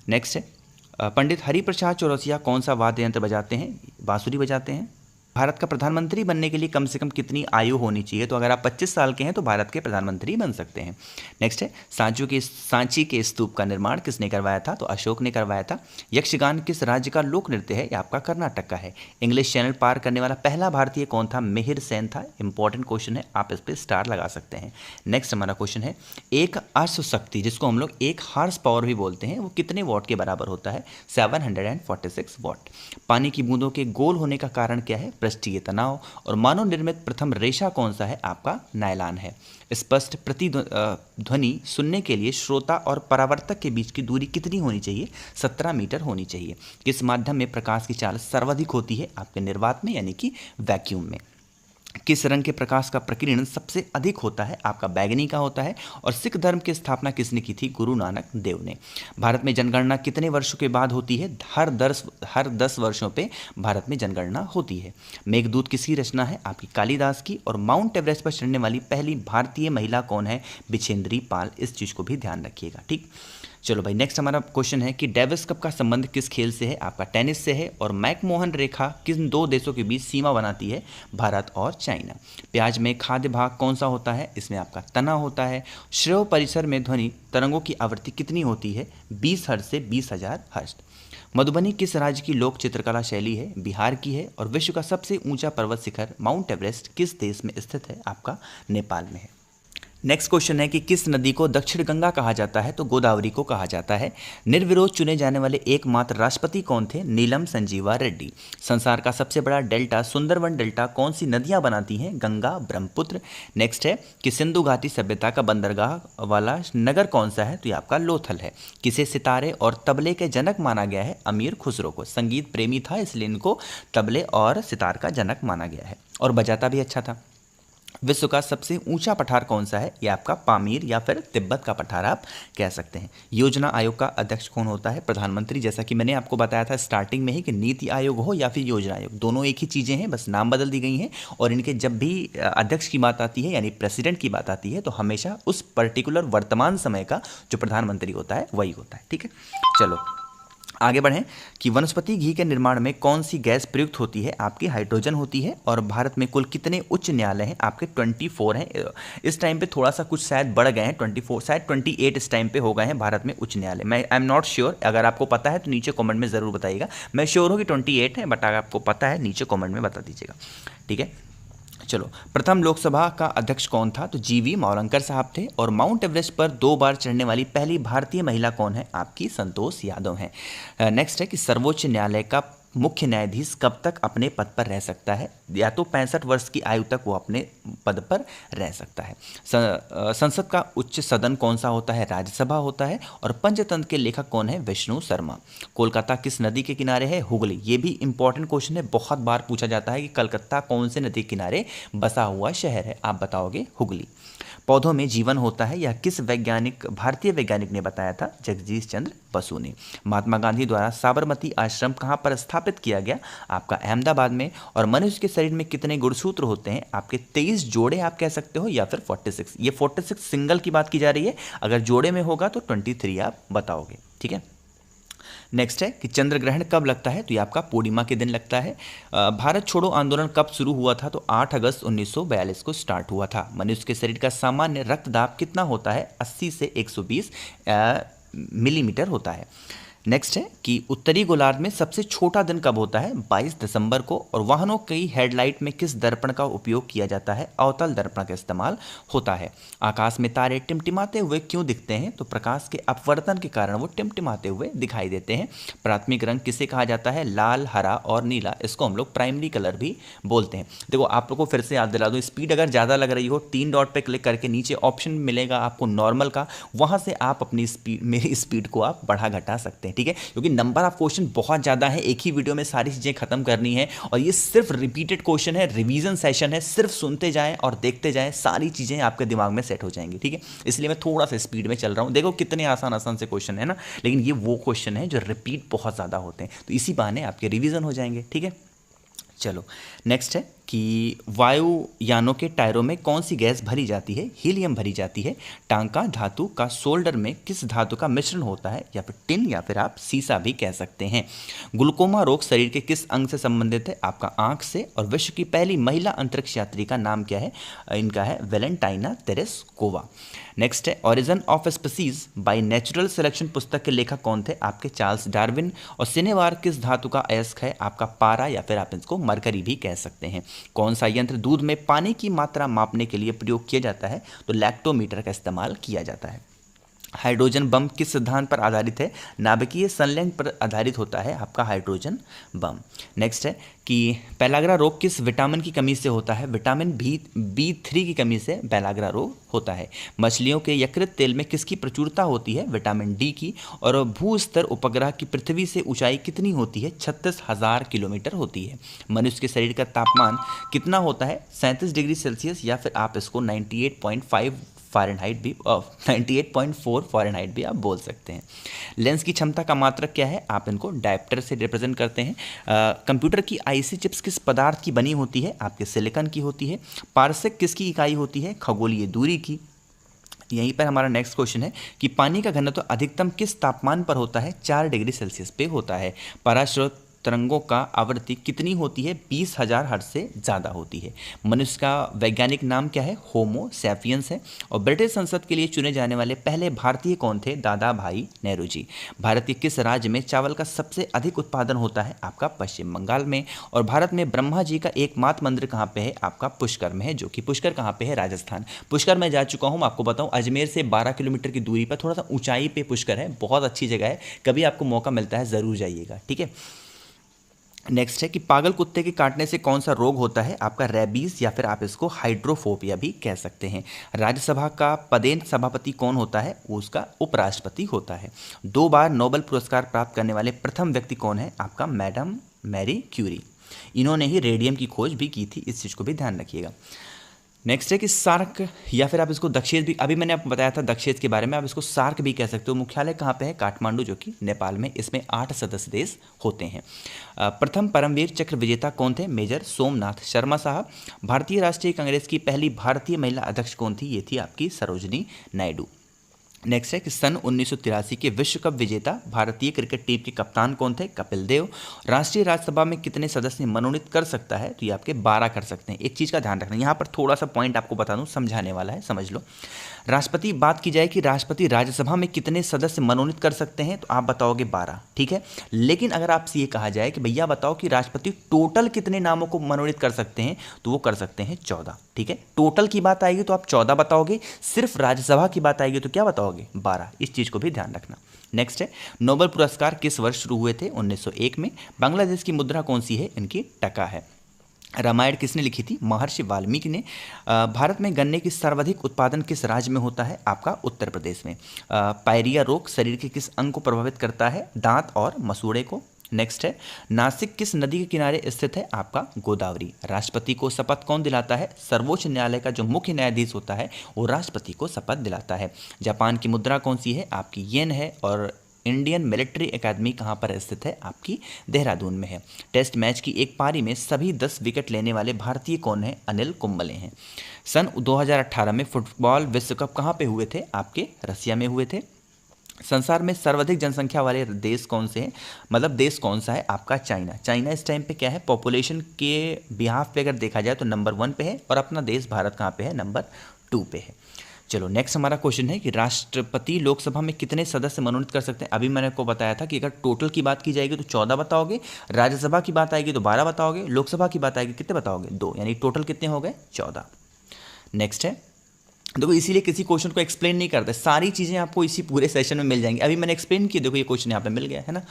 नेक्स्ट है, पंडित हरिप्रसाद चौरसिया कौन सा वाद्य यंत्र बजाते हैं? बांसुरी बजाते हैं। भारत का प्रधानमंत्री बनने के लिए कम से कम कितनी आयु होनी चाहिए? तो अगर आप 25 साल के हैं तो भारत के प्रधानमंत्री बन सकते हैं। नेक्स्ट है, सांची के स्तूप का निर्माण किसने करवाया था? तो अशोक ने करवाया था। यक्षगान किस राज्य का लोक नृत्य है? ये आपका कर्नाटक का है। इंग्लिश चैनल पार करने वाला पहला भारतीय कौन था? मिहिर सेन था। इंपॉर्टेंट क्वेश्चन है, आप इस पर स्टार लगा सकते हैं। नेक्स्ट हमारा क्वेश्चन है, एक अश्वशक्ति जिसको हम लोग एक हॉर्स पावर भी बोलते हैं, वो कितने वॉट के बराबर होता है? 746 वॉट। पानी की बूंदों के गोल होने का कारण क्या है? पृष्ठीय तनाव। और मानव निर्मित प्रथम रेशा कौन सा है? आपका नायलॉन है। स्पष्ट प्रतिध्वनि सुनने के लिए श्रोता और परावर्तक के बीच की दूरी कितनी होनी चाहिए? 17 मीटर होनी चाहिए। किस माध्यम में प्रकाश की चाल सर्वाधिक होती है? आपके निर्वात में, यानी कि वैक्यूम में। किस रंग के प्रकाश का प्रकीर्णन सबसे अधिक होता है? आपका बैगनी का होता है। और सिख धर्म की स्थापना किसने की थी? गुरु नानक देव ने। भारत में जनगणना कितने वर्षों के बाद होती है? हर 10 वर्षों पे भारत में जनगणना होती है। मेघदूत किसकी रचना है? आपकी कालिदास की। और माउंट एवरेस्ट पर चढ़ने वाली पहली भारतीय महिला कौन है? बिछेंद्री पाल। इस चीज़ को भी ध्यान रखिएगा, ठीक। चलो भाई, नेक्स्ट हमारा क्वेश्चन है कि डेविस कप का संबंध किस खेल से है? आपका टेनिस से है। और मैकमोहन रेखा किन दो देशों के बीच सीमा बनाती है? भारत और चाइना। प्याज में खाद्य भाग कौन सा होता है? इसमें आपका तना होता है। श्रेय परिसर में ध्वनि तरंगों की आवृत्ति कितनी होती है? 20 हर्ट्ज से 20,000 हर्ट्ज। मधुबनी किस राज्य की लोक चित्रकला शैली है? बिहार की है। और विश्व का सबसे ऊंचा पर्वत शिखर माउंट एवरेस्ट किस देश में स्थित है? आपका नेपाल में है। नेक्स्ट क्वेश्चन है कि किस नदी को दक्षिण गंगा कहा जाता है? तो गोदावरी को कहा जाता है। निर्विरोध चुने जाने वाले एकमात्र राष्ट्रपति कौन थे? नीलम संजीवा रेड्डी। संसार का सबसे बड़ा डेल्टा सुंदरवन डेल्टा कौन सी नदियां बनाती हैं? गंगा, ब्रह्मपुत्र। नेक्स्ट है कि सिंधु घाटी सभ्यता का बंदरगाह वाला नगर कौन सा है? तो ये आपका लोथल है। किसे सितारे और तबले के जनक माना गया है? अमीर खुसरो को। संगीत प्रेमी था इसलिए इनको तबले और सितार का जनक माना गया है, और बजाता भी अच्छा था। विश्व का सबसे ऊंचा पठार कौन सा है? यह आपका पामीर या फिर तिब्बत का पठार आप कह सकते हैं। योजना आयोग का अध्यक्ष कौन होता है? प्रधानमंत्री। जैसा कि मैंने आपको बताया था स्टार्टिंग में ही कि नीति आयोग हो या फिर योजना आयोग, दोनों एक ही चीज़ें हैं, बस नाम बदल दी गई हैं। और इनके जब भी अध्यक्ष की बात आती है यानी प्रेसिडेंट की बात आती है तो हमेशा उस पर्टिकुलर वर्तमान समय का जो प्रधानमंत्री होता है वही होता है, ठीक है। चलो आगे बढ़ें कि वनस्पति घी के निर्माण में कौन सी गैस प्रयुक्त होती है? आपकी हाइड्रोजन होती है। और भारत में कुल कितने उच्च न्यायालय हैं? आपके 24 हैं। इस टाइम पे थोड़ा सा कुछ शायद बढ़ गए हैं, 24 शायद 28 इस टाइम पे हो गए हैं भारत में उच्च न्यायालय। मैं आई एम नॉट श्योर, अगर आपको पता है तो नीचे कॉमेंट में ज़रूर बताइएगा। मैं श्योर हूँ कि 28 है, बट अगर आपको पता है नीचे कॉमेंट में बता दीजिएगा, ठीक है। चलो, प्रथम लोकसभा का अध्यक्ष कौन था? तो जीवी मावलंकर साहब थे। और माउंट एवरेस्ट पर 2 बार चढ़ने वाली पहली भारतीय महिला कौन है? आपकी संतोष यादव हैं। नेक्स्ट है कि सर्वोच्च न्यायालय का मुख्य न्यायाधीश कब तक अपने पद पर रह सकता है? या तो 65 वर्ष की आयु तक वो अपने पद पर रह सकता है। संसद का उच्च सदन कौन सा होता है? राज्यसभा होता है। और पंचतंत्र के लेखक कौन है? विष्णु शर्मा। कोलकाता किस नदी के किनारे है? हुगली। ये भी इंपॉर्टेंट क्वेश्चन है, बहुत बार पूछा जाता है कि कलकत्ता कौन से नदी के किनारे बसा हुआ शहर है? आप बताओगे हुगली। पौधों में जीवन होता है, यह किस भारतीय वैज्ञानिक ने बताया था? जगदीश चंद्र बसु ने। महात्मा गांधी द्वारा साबरमती आश्रम कहाँ पर स्थापित किया गया? आपका अहमदाबाद में। और मनुष्य के शरीर में कितने गुणसूत्र होते हैं? आपके 23 जोड़े आप कह सकते हो, या फिर 46। ये 46 सिंगल की बात की जा रही है, अगर जोड़े में होगा तो 23 आप बताओगे, ठीक है। नेक्स्ट है कि चंद्र ग्रहण कब लगता है? तो ये आपका पूर्णिमा के दिन लगता है। भारत छोड़ो आंदोलन कब शुरू हुआ था? तो 8 अगस्त 1942 को स्टार्ट हुआ था। मनुष्य के शरीर का सामान्य रक्तदाब कितना होता है? 80 से 120 मिलीमीटर होता है। नेक्स्ट है कि उत्तरी गोलार्ध में सबसे छोटा दिन कब होता है? 22 दिसंबर को। और वाहनों की हेडलाइट में किस दर्पण का उपयोग किया जाता है? अवतल दर्पण का इस्तेमाल होता है। आकाश में तारे टिमटिमाते हुए क्यों दिखते हैं? तो प्रकाश के अपवर्तन के कारण वो टिमटिमाते हुए दिखाई देते हैं। प्राथमिक रंग किसे कहा जाता है? लाल, हरा और नीला। इसको हम लोग प्राइमरी कलर भी बोलते हैं। देखो आप लोग को फिर से याद दिला दूँ, स्पीड अगर ज़्यादा लग रही हो 3 डॉट पे क्लिक करके नीचे ऑप्शन मिलेगा आपको नॉर्मल का, वहाँ से आप अपनी स्पीड, मेरी स्पीड को आप बढ़ा घटा सकते हैं, ठीक है। क्योंकि नंबर ऑफ क्वेश्चन बहुत ज़्यादा है, एक ही वीडियो में सारी चीज़ें खत्म करनी है। और ये सिर्फ रिपीटेड क्वेश्चन है, रिवीजन सेशन है, सिर्फ सुनते जाएं और देखते जाएं, सारी चीज़ें आपके दिमाग में सेट हो जाएंगी, ठीक है। इसलिए मैं थोड़ा सा स्पीड में चल रहा हूँ। देखो कितने आसान आसान से क्वेश्चन है ना, लेकिन ये वो क्वेश्चन है जो रिपीट बहुत ज़्यादा होते हैं, तो इसी बहाने आपके रिविजन हो जाएंगे, ठीक है। चलो नेक्स्ट है कि वायुयानों के टायरों में कौन सी गैस भरी जाती है? हीलियम भरी जाती है। टांका धातु का सोल्डर में किस धातु का मिश्रण होता है? या फिर टिन, या फिर आप सीसा भी कह सकते हैं। ग्लूकोमा रोग शरीर के किस अंग से संबंधित है? आपका आंख से। और विश्व की पहली महिला अंतरिक्ष यात्री का नाम क्या है? इनका है वेलेंटाइना तेरेस्कोवा। नेक्स्ट है origin of species by natural selection पुस्तक के लेखक कौन थे? आपके चार्ल्स डार्विन। और सिनेवार किस धातु का अयस्क है? आपका पारा, या फिर आप इसको मरकरी भी कह सकते हैं। कौन सा यंत्र दूध में पानी की मात्रा मापने के लिए प्रयोग किया जाता है? तो लैक्टोमीटर का इस्तेमाल किया जाता है। हाइड्रोजन बम किस सिद्धांत पर आधारित है? नाभिकीय संलयन पर आधारित होता है आपका हाइड्रोजन बम। नेक्स्ट है कि पेलाग्रा रोग किस विटामिन की कमी से होता है? विटामिन B3 की कमी से पेलाग्रा रोग होता है। मछलियों के यकृत तेल में किसकी प्रचुरता होती है? विटामिन डी की। और भू स्तर उपग्रह की पृथ्वी से ऊंचाई कितनी होती है? 36,000 किलोमीटर होती है। मनुष्य के शरीर का तापमान कितना होता है? 37 डिग्री सेल्सियस, या फिर आप इसको 98.5 फ़ारेनहाइट भी 98.4 फ़ारेनहाइट भी आप बोल सकते हैं। लेंस की क्षमता का मात्रक क्या है? आप इनको डायप्टर से रिप्रेजेंट करते हैं। कंप्यूटर की आईसी चिप्स किस पदार्थ की बनी होती है? आपके सिलिकॉन की होती है। पारसेक किसकी इकाई होती है? खगोलीय दूरी की। यहीं पर हमारा नेक्स्ट क्वेश्चन है कि पानी का घनत्व अधिकतम किस तापमान पर होता है? 4 डिग्री सेल्सियस पे होता है। पराश्रय तरंगों का आवृत्ति कितनी होती है? 20,000 हर्ट्ज से ज़्यादा होती है। मनुष्य का वैज्ञानिक नाम क्या है? होमो सैपियंस है। और ब्रिटिश संसद के लिए चुने जाने वाले पहले भारतीय कौन थे? दादा भाई नेहरू जी। भारत के किस राज्य में चावल का सबसे अधिक उत्पादन होता है? आपका पश्चिम बंगाल में। और भारत में ब्रह्मा जी का एकमात्र मंदिर कहाँ पे है? आपका पुष्कर में है, जो कि पुष्कर कहाँ पे है? राजस्थान। पुष्कर में जा चुका हूँ, आपको बताऊँ अजमेर से 12 किलोमीटर की दूरी पर थोड़ा सा ऊंचाई पे पुष्कर है। बहुत अच्छी जगह है, कभी आपको मौका मिलता है ज़रूर जाइएगा, ठीक है। नेक्स्ट है कि पागल कुत्ते के काटने से कौन सा रोग होता है? आपका रेबीज, या फिर आप इसको हाइड्रोफोबिया भी कह सकते हैं। राज्यसभा का पदेन सभापति कौन होता है? वो उसका उपराष्ट्रपति होता है। 2 बार नोबेल पुरस्कार प्राप्त करने वाले प्रथम व्यक्ति कौन है? आपका मैडम मैरी क्यूरी। इन्होंने ही रेडियम की खोज भी की थी, इस चीज़ को भी ध्यान रखिएगा। नेक्स्ट है कि सार्क, या फिर आप इसको दक्षेज भी, अभी मैंने आपको बताया था दक्षेज के बारे में, आप इसको सार्क भी कह सकते हो। मुख्यालय कहाँ पे है? काठमांडू, जो कि नेपाल में। इसमें 8 सदस्य देश होते हैं। प्रथम परमवीर चक्र विजेता कौन थे? मेजर सोमनाथ शर्मा साहब। भारतीय राष्ट्रीय कांग्रेस की पहली भारतीय महिला अध्यक्ष कौन थी? ये थी आपकी सरोजनी नायडू। नेक्स्ट है कि सन 1983 के विश्व कप विजेता भारतीय क्रिकेट टीम के कप्तान कौन थे? कपिल देव। राष्ट्रीय राज्यसभा में कितने सदस्य मनोनीत कर सकता है? तो ये आपके 12 कर सकते हैं। एक चीज़ का ध्यान रखना, यहाँ पर थोड़ा सा पॉइंट आपको बता दूं, समझाने वाला है, समझ लो। राष्ट्रपति, बात की जाए कि राष्ट्रपति राज्यसभा में कितने सदस्य मनोनीत कर सकते हैं, तो आप बताओगे 12, ठीक है। लेकिन अगर आपसे ये कहा जाए कि भैया बताओ कि राष्ट्रपति टोटल कितने नामों को मनोनीत कर सकते हैं, तो वो कर सकते हैं 14, ठीक है। टोटल की बात आएगी तो आप 14 बताओगे, सिर्फ राज्यसभा की बात आएगी तो क्या बताओगे? 12। इस चीज़ को भी ध्यान रखना। नेक्स्ट है नोबेल पुरस्कार किस वर्ष शुरू हुए थे? 1901 में। बांग्लादेश की मुद्रा कौन सी है? इनकी टका है। रामायण किसने लिखी थी? महर्षि वाल्मीकि ने। भारत में गन्ने की सर्वाधिक उत्पादन किस राज्य में होता है? आपका उत्तर प्रदेश में। पायरिया रोग शरीर के किस अंग को प्रभावित करता है? दांत और मसूड़े को। नेक्स्ट है नासिक किस नदी के किनारे स्थित है? आपका गोदावरी। राष्ट्रपति को शपथ कौन दिलाता है? सर्वोच्च न्यायालय का जो मुख्य न्यायाधीश होता है वो राष्ट्रपति को शपथ दिलाता है। जापान की मुद्रा कौन सी है? आपकी येन है। और इंडियन मिलिट्री एकेडमी कहाँ पर स्थित है? आपकी देहरादून में है। टेस्ट मैच की एक पारी में सभी 10 विकेट लेने वाले भारतीय कौन है? अनिल कुंबले हैं। सन 2018 में फुटबॉल विश्व कप कहाँ पे हुए थे? आपके रसिया में हुए थे। संसार में सर्वाधिक जनसंख्या वाले देश कौन से हैं? मतलब देश कौन सा है? आपका चाइना। चाइना इस टाइम पे क्या है? पॉपुलेशन के बिहाफ पे अगर देखा जाए तो नंबर 1 पे है, और अपना देश भारत कहाँ पे है? नंबर 2 पे है। चलो नेक्स्ट हमारा क्वेश्चन है कि राष्ट्रपति लोकसभा में कितने सदस्य मनोनीत कर सकते हैं? अभी मैंने आपको बताया था कि अगर टोटल की बात की जाएगी तो 14 बताओगे, राज्यसभा की बात आएगी तो 12 बताओगे, लोकसभा की बात आएगी कितने बताओगे? 2, यानी टोटल कितने हो गए? 14। नेक्स्ट है, देखो इसीलिए किसी क्वेश्चन को एक्सप्लेन नहीं करते, सारी चीज़ें आपको इसी पूरे सेशन में मिल जाएंगी। अभी मैंने एक्सप्लेन की, देखो ये क्वेश्चन यहाँ पे मिल गया है ना।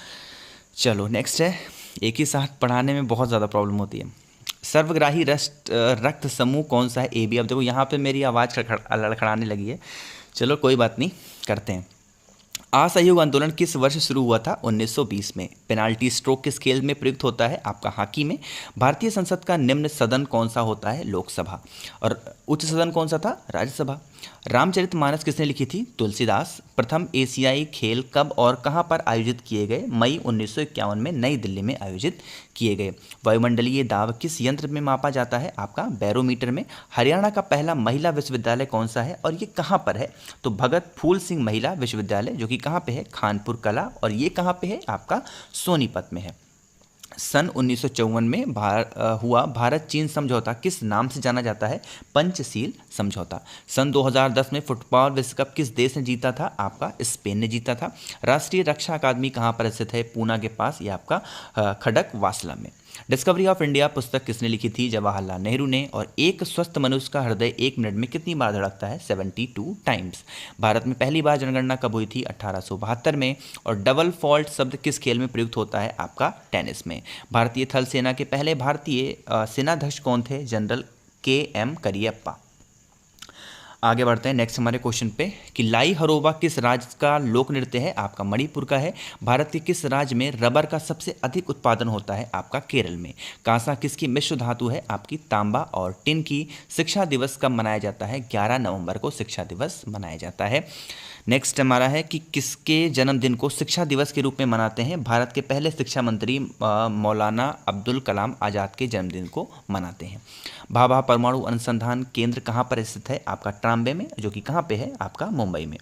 चलो नेक्स्ट है, एक ही साथ पढ़ाने में बहुत ज़्यादा प्रॉब्लम होती है। सर्वग्राही रक्त समूह कौन सा है? A B. अब देखो यहाँ पे मेरी आवाज़ लड़खड़ाने लगी है, चलो कोई बात नहीं, करते हैं। असहयोग आंदोलन किस वर्ष शुरू हुआ था? 1920 में। पेनाल्टी स्ट्रोक किस खेल में प्रयुक्त होता है? आपका हॉकी में। भारतीय संसद का निम्न सदन कौन सा होता है? लोकसभा। और उच्च सदन कौन सा था? राज्यसभा। रामचरितमानस किसने लिखी थी? तुलसीदास। प्रथम एशियाई खेल कब और कहां पर आयोजित किए गए? मई 1951 में नई दिल्ली में आयोजित किए गए। वायुमंडलीय दाब किस यंत्र में मापा जाता है? आपका बैरोमीटर में। हरियाणा का पहला महिला विश्वविद्यालय कौन सा है और ये कहाँ पर है? तो भगत फूल सिंह महिला विश्वविद्यालय, जो कि कहाँ पे है? खानपुर कला। और ये कहाँ पे है? आपका सोनीपत में है। सन 1954 में हुआ भारत चीन समझौता किस नाम से जाना जाता है? पंचशील समझौता। सन 2010 में फुटबॉल विश्व कप किस देश ने जीता था? आपका स्पेन ने जीता था। राष्ट्रीय रक्षा अकादमी कहाँ पर स्थित है? पूना के पास, ये आपका खड़क वासला में। डिस्कवरी ऑफ इंडिया पुस्तक किसने लिखी थी? जवाहरलाल नेहरू ने। और एक स्वस्थ मनुष्य का हृदय 1 मिनट में कितनी बार धड़कता है? 72 टाइम्स। भारत में पहली बार जनगणना कब हुई थी? 1872 में। और डबल फॉल्ट शब्द किस खेल में प्रयुक्त होता है? आपका टेनिस में। भारतीय थल सेना के पहले भारतीय सेनाध्यक्ष कौन थे? General KM Cariappa. आगे बढ़ते हैं नेक्स्ट हमारे क्वेश्चन पे कि लाई हरोबा किस राज्य का लोक नृत्य है? आपका मणिपुर का है। भारत के किस राज्य में रबर का सबसे अधिक उत्पादन होता है? आपका केरल में। कांसा किसकी मिश्र धातु है? आपकी तांबा। और टिन की शिक्षा दिवस कब मनाया जाता है? 11 नवंबर को शिक्षा दिवस मनाया जाता है। नेक्स्ट हमारा है कि किसके जन्मदिन को शिक्षा दिवस के रूप में मनाते हैं? भारत के पहले शिक्षा मंत्री मौलाना अब्दुल कलाम आज़ाद के जन्मदिन को मनाते हैं। भाभा परमाणु अनुसंधान केंद्र कहाँ पर स्थित है? आपका ट्राम्बे में, जो कि कहाँ पे है? आपका मुंबई में।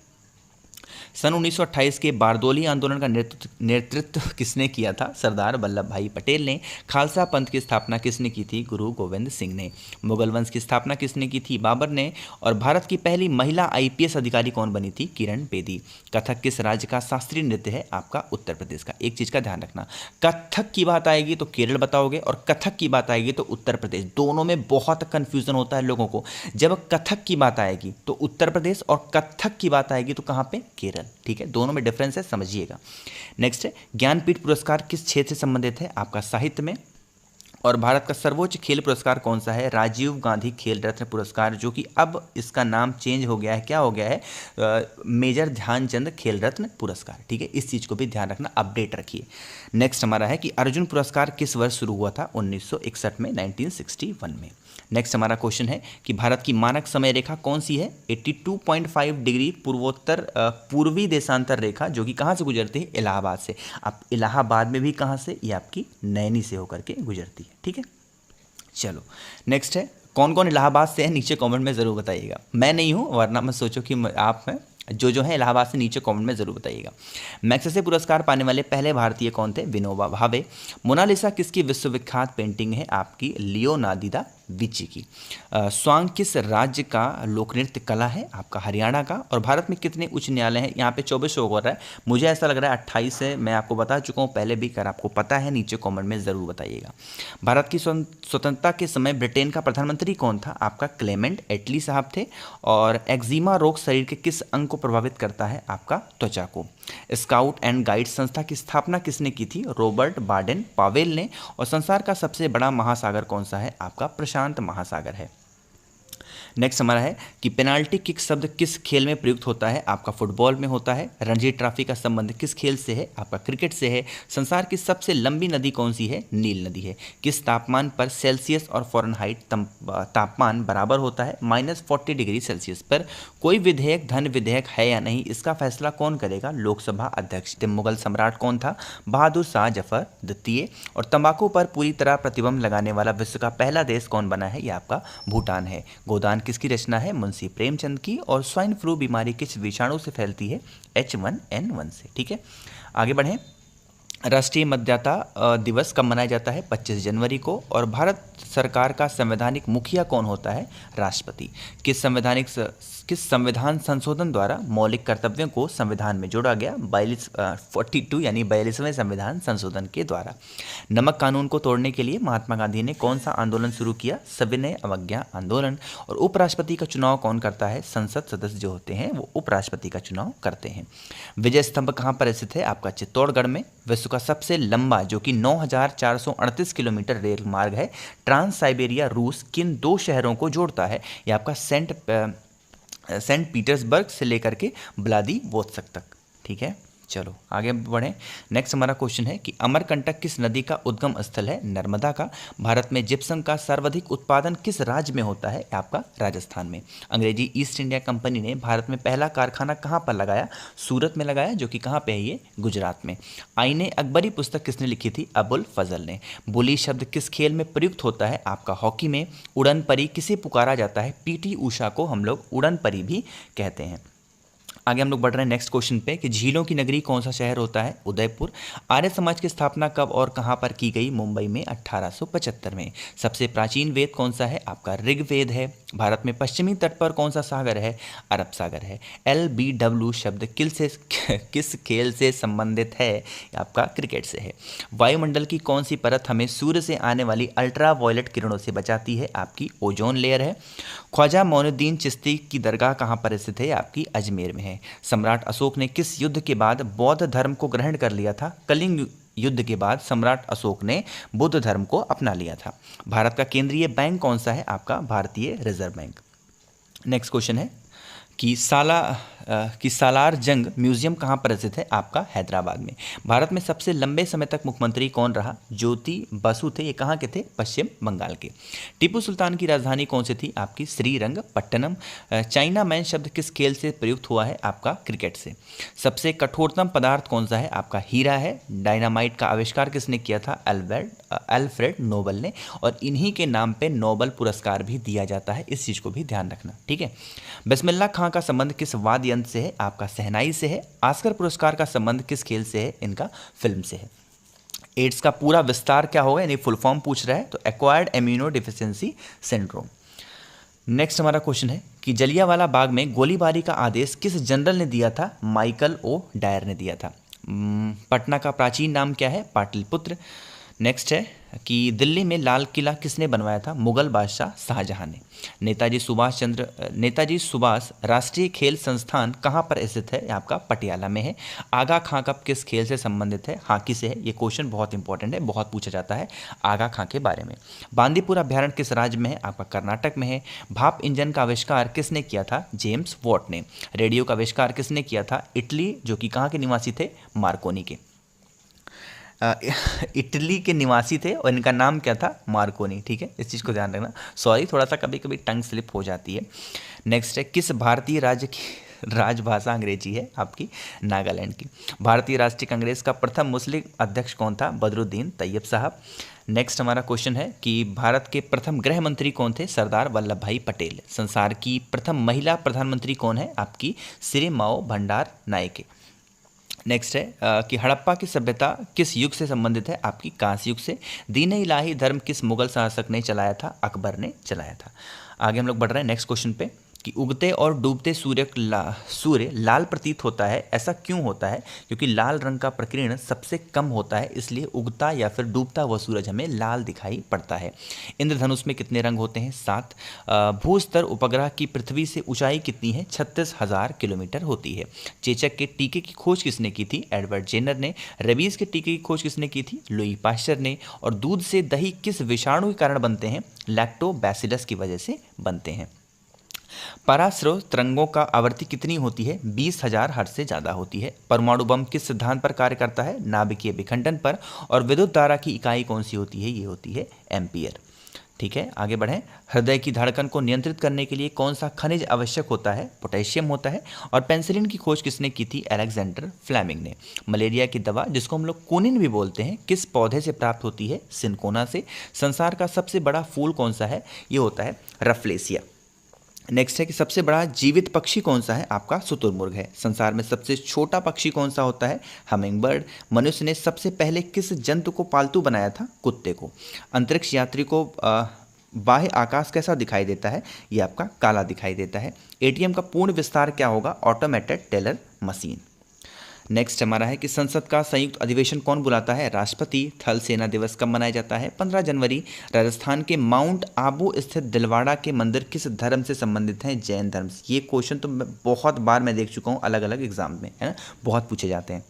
सन 1928 के बारदोली आंदोलन का नेतृत्व किसने किया था? सरदार वल्लभ भाई पटेल ने। खालसा पंथ की स्थापना किसने की थी? गुरु गोविंद सिंह ने। मुगल वंश की स्थापना किसने की थी? बाबर ने। और भारत की पहली महिला IPS अधिकारी कौन बनी थी? किरण बेदी। कथक किस राज्य का शास्त्रीय नृत्य है? आपका उत्तर प्रदेश का। एक चीज़ का ध्यान रखना, कथक की बात आएगी तो केरल बताओगे और कथक की बात आएगी तो उत्तर प्रदेश। दोनों में बहुत कन्फ्यूजन होता है लोगों को। जब कथक की बात आएगी तो उत्तर प्रदेश और कथक की बात आएगी तो कहाँ पे? केरल। ठीक है, दोनों में डिफरेंस है, समझिएगा। नेक्स्ट है ज्ञानपीठ पुरस्कार किस क्षेत्र से संबंधित है? आपका साहित्य में। और भारत का सर्वोच्च खेल पुरस्कार कौन सा है? राजीव गांधी खेल रत्न पुरस्कार, जो कि अब इसका नाम चेंज हो गया है। क्या हो गया है? मेजर ध्यानचंद खेल रत्न पुरस्कार। ठीक है, इस चीज़ को भी ध्यान रखना, अपडेट रखिए। नेक्स्ट हमारा है कि अर्जुन पुरस्कार किस वर्ष शुरू हुआ था? 1961 में, 1961 में। नेक्स्ट हमारा क्वेश्चन है कि भारत की मानक समय रेखा कौन सी है? 82.5 डिग्री पूर्वी देशांतर रेखा, जो कि कहाँ से गुजरती है? इलाहाबाद से। अब इलाहाबाद में भी कहाँ से? ये आपकी नैनी से होकर के गुजरती है। ठीक है, चलो नेक्स्ट है कौन कौन इलाहाबाद से है? नीचे कमेंट में ज़रूर बताइएगा। मैं नहीं हूँ, वरना मत सोचो कि आप हैं। जो है इलाहाबाद से नीचे कमेंट में ज़रूर बताइएगा। मैग्सेसे पुरस्कार पाने वाले पहले भारतीय कौन थे? विनोबा भावे। मोनालिसा किसकी विश्वविख्यात पेंटिंग है? आपकी लियोनार्दो दा विंची की। स्वांग किस राज्य का लोक नृत्य कला है? आपका हरियाणा का। और भारत में कितने उच्च न्यायालय हैं? यहाँ पे 24 शो हो रहा है, मुझे ऐसा लग रहा है 28 है। मैं आपको बता चुका हूँ पहले भी, अगर आपको पता है नीचे कमेंट में ज़रूर बताइएगा। भारत की स्वतंत्रता के समय ब्रिटेन का प्रधानमंत्री कौन था? आपका क्लेमेंट एटली साहब थे। और एक्जिमा रोग शरीर के किस अंग को प्रभावित करता है? आपका त्वचा को। स्काउट एंड गाइड संस्था की स्थापना किसने की थी? रॉबर्ट बाडेन पावेल ने। और संसार का सबसे बड़ा महासागर कौन सा है? आपका प्रशांत महासागर है। नेक्स्ट हमारा है कि पेनाल्टी किक शब्द किस खेल में प्रयुक्त होता है? आपका फुटबॉल में होता है। रणजी ट्रॉफी का संबंध किस खेल से है? आपका क्रिकेट से है। संसार की सबसे लंबी नदी कौन सी है? नील नदी है। किस तापमान पर सेल्सियस और फ़ारेनहाइट तापमान बराबर होता है? -40 डिग्री सेल्सियस पर। कोई विधेयक धन विधेयक है या नहीं, इसका फैसला कौन करेगा? लोकसभा अध्यक्ष। मुगल सम्राट कौन था? बहादुर शाह जफर द्वितीय। और तंबाकू पर पूरी तरह प्रतिबंध लगाने वाला विश्व का पहला देश कौन बना है? यह आपका भूटान है। गोदान किसकी रचना है? मुंशी प्रेमचंद की। और स्वाइन फ्लू बीमारी किस विषाणु से फैलती है? H1N1 से। ठीक है, आगे बढ़ें। राष्ट्रीय मतदाता दिवस कब मनाया जाता है? 25 जनवरी को। और भारत सरकार का संवैधानिक मुखिया कौन होता है? राष्ट्रपति। किस संविधान संशोधन द्वारा मौलिक कर्तव्यों को संविधान में जोड़ा गया? 42 यानी 42वें संविधान संशोधन के द्वारा। नमक कानून को तोड़ने के लिए महात्मा गांधी ने कौन सा आंदोलन शुरू किया? सविनय अवज्ञा आंदोलन। और उपराष्ट्रपति का चुनाव कौन करता है? संसद सदस्य जो होते हैं वो उपराष्ट्रपति का चुनाव करते हैं। विजय स्तंभ कहाँ पर स्थित है? आपका चित्तौड़गढ़ में। विश्व का सबसे लंबा जो कि 9438 किलोमीटर रेल मार्ग है ट्रांस साइबेरिया रूस किन 2 शहरों को जोड़ता है? यह आपका सेंट पीटर्सबर्ग से लेकर के व्लादिवोस्तोक तक। ठीक है, चलो आगे बढ़ें। नेक्स्ट हमारा क्वेश्चन है कि अमरकंटक किस नदी का उद्गम स्थल है? नर्मदा का। भारत में जिप्सम का सर्वाधिक उत्पादन किस राज्य में होता है? आपका राजस्थान में। अंग्रेजी ईस्ट इंडिया कंपनी ने भारत में पहला कारखाना कहाँ पर लगाया? सूरत में लगाया, जो कि कहाँ पे है? ये गुजरात में। आईने अकबरी पुस्तक किसने लिखी थी? अबुल फजल ने। बुली शब्द किस खेल में प्रयुक्त होता है? आपका हॉकी में। उड़न परी किसे पुकारा जाता है? पीटी उषा को हम लोग उड़न परी भी कहते हैं। आगे हम लोग बढ़ रहे हैं नेक्स्ट क्वेश्चन पे कि झीलों की नगरी कौन सा शहर होता है? उदयपुर। आर्य समाज की स्थापना कब और कहाँ पर की गई? मुंबई में 1875 में। सबसे प्राचीन वेद कौन सा है? आपका ऋग्वेद है। भारत में पश्चिमी तट पर कौन सा सागर है? अरब सागर है। LBW शब्द किस खेल से संबंधित है? आपका क्रिकेट से है। वायुमंडल की कौन सी परत हमें सूर्य से आने वाली अल्ट्रा वायलेट किरणों से बचाती है? आपकी ओजोन लेयर है। ख्वाजा मोइनुद्दीन चिश्ती की दरगाह कहाँ पर स्थित है? आपकी अजमेर में है। सम्राट अशोक ने किस युद्ध के बाद बौद्ध धर्म को ग्रहण कर लिया था? कलिंग युद्ध के बाद सम्राट अशोक ने बुद्ध धर्म को अपना लिया था। भारत का केंद्रीय बैंक कौन सा है? आपका भारतीय रिजर्व बैंक। नेक्स्ट क्वेश्चन है कि सालार जंग म्यूजियम कहाँ पर स्थित है? आपका हैदराबाद में। भारत में सबसे लंबे समय तक मुख्यमंत्री कौन रहा? ज्योति बसु थे। ये कहाँ के थे? पश्चिम बंगाल के। टीपू सुल्तान की राजधानी कौन सी थी? आपकी श्रीरंगपट्टनम। चाइना मैन शब्द किस खेल से प्रयुक्त हुआ है? आपका क्रिकेट से। सबसे कठोरतम पदार्थ कौन सा है? आपका हीरा है। डायनामाइट का आविष्कार किसने किया था? अल्फ्रेड नोबल ने। और इन्हीं के नाम पे नोबल पुरस्कार भी दिया जाता है, इस चीज़ को भी ध्यान रखना, ठीक है। बिस्मिल्लाह खां का संबंध किस वाद्य यंत्र से है? आपका शहनाई से है। ऑस्कर पुरस्कार का संबंध किस खेल से है? इनका फिल्म से है। एड्स का पूरा विस्तार क्या होगा, यानी फुल फॉर्म पूछ रहा है, तो acquired immuno deficiency syndrome. Next हमारा क्वेश्चन है कि जलियांवाला बाग में गोलीबारी का आदेश किस जनरल ने दिया था? माइकल ओ डायर ने दिया था। पटना का प्राचीन नाम क्या है? पाटलिपुत्र। नेक्स्ट है कि दिल्ली में लाल किला किसने बनवाया था? मुगल बादशाह शाहजहां ने। नेताजी सुभाष राष्ट्रीय खेल संस्थान कहाँ पर स्थित है? आपका पटियाला में है। आगा खां कब किस खेल से संबंधित है? हॉकी से है। ये क्वेश्चन बहुत इंपॉर्टेंट है, बहुत पूछा जाता है आगा खां के बारे में। बांदीपुर अभ्यारण्य किस राज्य में है? आपका कर्नाटक में है। भाप इंजन का आविष्कार किसने किया था? जेम्स वॉट ने। रेडियो का आविष्कार किसने किया था? इटली, जो कि कहाँ के निवासी थे? मार्कोनी के। इटली के निवासी थे और इनका नाम क्या था? मार्कोनी, ठीक है, इस चीज़ को ध्यान रखना। सॉरी, थोड़ा सा कभी कभी टंग स्लिप हो जाती है। नेक्स्ट है किस भारतीय राज्य की राजभाषा अंग्रेजी है? आपकी नागालैंड की। भारतीय राष्ट्रीय कांग्रेस का प्रथम मुस्लिम अध्यक्ष कौन था? बदरुद्दीन तैयब साहब। नेक्स्ट हमारा क्वेश्चन है कि भारत के प्रथम गृह मंत्री कौन थे? सरदार वल्लभ भाई पटेल। संसार की प्रथम महिला प्रधानमंत्री कौन है? आपकी श्री माओ भंडार नायके। नेक्स्ट है कि हड़प्पा की सभ्यता किस युग से संबंधित है? आपकी कांस्य युग से। दीन इलाही धर्म किस मुगल शासक ने चलाया था? अकबर ने चलाया था। आगे हम लोग बढ़ रहे हैं नेक्स्ट क्वेश्चन पे कि उगते और डूबते सूर्य लाल प्रतीत होता है, ऐसा क्यों होता है? क्योंकि लाल रंग का प्रकीर्ण सबसे कम होता है, इसलिए उगता या फिर डूबता हुआ सूरज हमें लाल दिखाई पड़ता है। इंद्रधनुष में कितने रंग होते हैं? 7। भूस्तर उपग्रह की पृथ्वी से ऊंचाई कितनी है? 36,000 किलोमीटर होती है। चेचक के टीके की खोज किसने की थी? एडवर्ड जेनर ने। रेबीज के टीके की खोज किसने की थी? लुई पाश्चर ने। और दूध से दही किस विषाणु के कारण बनते हैं? लैक्टोबैसिलस की वजह से बनते हैं। परास्रव तरंगों का आवृत्ति कितनी होती है? 20,000 हर्ट्ज से ज़्यादा होती है। परमाणु बम किस सिद्धांत पर कार्य करता है? नाभिकीय विखंडन पर। और विद्युत धारा की इकाई कौन सी होती है? ये होती है एम्पियर, ठीक है। आगे बढ़ें। हृदय की धड़कन को नियंत्रित करने के लिए कौन सा खनिज आवश्यक होता है? पोटेशियम होता है। और पेनिसिलिन की खोज किसने की थी? अलेक्जेंडर फ्लेमिंग ने। मलेरिया की दवा, जिसको हम लोग कुनिन भी बोलते हैं, किस पौधे से प्राप्त होती है? सिनकोना से। संसार का सबसे बड़ा फूल कौन सा है? ये होता है रफलेसिया। नेक्स्ट है कि सबसे बड़ा जीवित पक्षी कौन सा है? आपका शुतुरमुर्ग है। संसार में सबसे छोटा पक्षी कौन सा होता है? हमिंगबर्ड। मनुष्य ने सबसे पहले किस जंतु को पालतू बनाया था? कुत्ते को। अंतरिक्ष यात्री को बाह्य आकाश कैसा दिखाई देता है? ये आपका काला दिखाई देता है। एटीएम का पूर्ण विस्तार क्या होगा? Automated teller machine. नेक्स्ट हमारा है कि संसद का संयुक्त अधिवेशन कौन बुलाता है? राष्ट्रपति। थल सेना दिवस कब मनाया जाता है? 15 जनवरी। राजस्थान के माउंट आबू स्थित दिलवाड़ा के मंदिर किस धर्म से संबंधित हैं? जैन धर्म से। ये क्वेश्चन तो बहुत बार मैं देख चुका हूँ अलग अलग एग्जाम में, है ना, बहुत पूछे जाते हैं।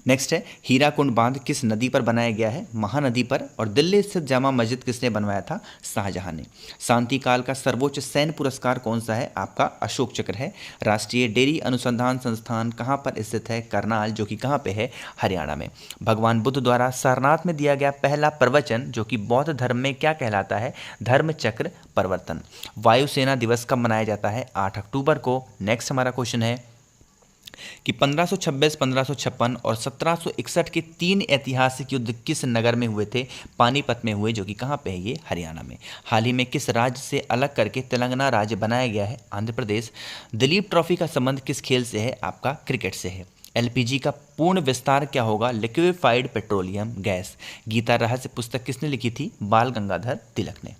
नेक्स्ट है हीराकुंड बांध किस नदी पर बनाया गया है? महानदी पर। और दिल्ली स्थित जामा मस्जिद किसने बनवाया था? शाहजहां ने। शांति काल का सर्वोच्च सैन्य पुरस्कार कौन सा है? आपका अशोक चक्र है। राष्ट्रीय डेयरी अनुसंधान संस्थान कहाँ पर स्थित है? करनाल, जो कि कहाँ पे है? हरियाणा में। भगवान बुद्ध द्वारा सारनाथ में दिया गया पहला प्रवचन जो कि बौद्ध धर्म में क्या कहलाता है? धर्म चक्र प्रवर्तन। वायुसेना दिवस कब मनाया जाता है? 8 अक्टूबर को। नेक्स्ट हमारा क्वेश्चन है कि 1526, 1556 और 1761 के 3 ऐतिहासिक युद्ध किस नगर में हुए थे? पानीपत में हुए, जो कि कहाँ पे है? ये हरियाणा में। हाल ही में किस राज्य से अलग करके तेलंगाना राज्य बनाया गया है? आंध्र प्रदेश। दिलीप ट्रॉफी का संबंध किस खेल से है? आपका क्रिकेट से है। एलपीजी का पूर्ण विस्तार क्या होगा? Liquefied petroleum gas. गीता रहस्य पुस्तक किसने लिखी थी? बाल गंगाधर तिलक ने।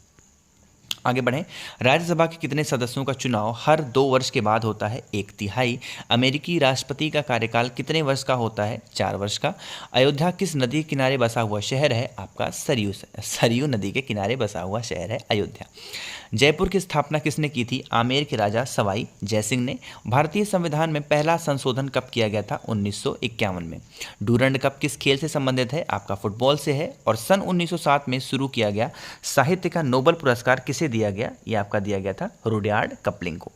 आगे बढ़ें। राज्यसभा के कितने सदस्यों का चुनाव हर 2 वर्ष के बाद होता है? 1/3। अमेरिकी राष्ट्रपति का कार्यकाल कितने वर्ष का होता है? 4 वर्ष का। अयोध्या किस नदी के किनारे बसा हुआ शहर है? आपका सरयू नदी के किनारे बसा हुआ शहर है अयोध्या। जयपुर की स्थापना किसने की थी? आमेर के राजा सवाई जयसिंह ने। भारतीय संविधान में पहला संशोधन कब किया गया था? 1951 में। डूरंड कप किस खेल से संबंधित है? आपका फुटबॉल से है। और सन 1907 में शुरू किया गया साहित्य का नोबेल पुरस्कार किसे दिया गया? ये आपका दिया गया था रुडयार्ड कपलिंग को।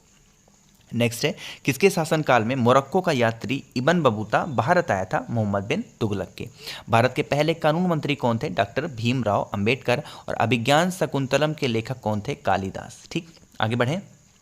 नेक्स्ट है किसके शासनकाल में मोरक्को का यात्री इब्न बतूता भारत आया था? मोहम्मद बिन तुगलक के। भारत के पहले कानून मंत्री कौन थे? डॉक्टर भीमराव अंबेडकर। और अभिज्ञान शकुंतलम के लेखक कौन थे? कालिदास। ठीक, आगे बढ़ें।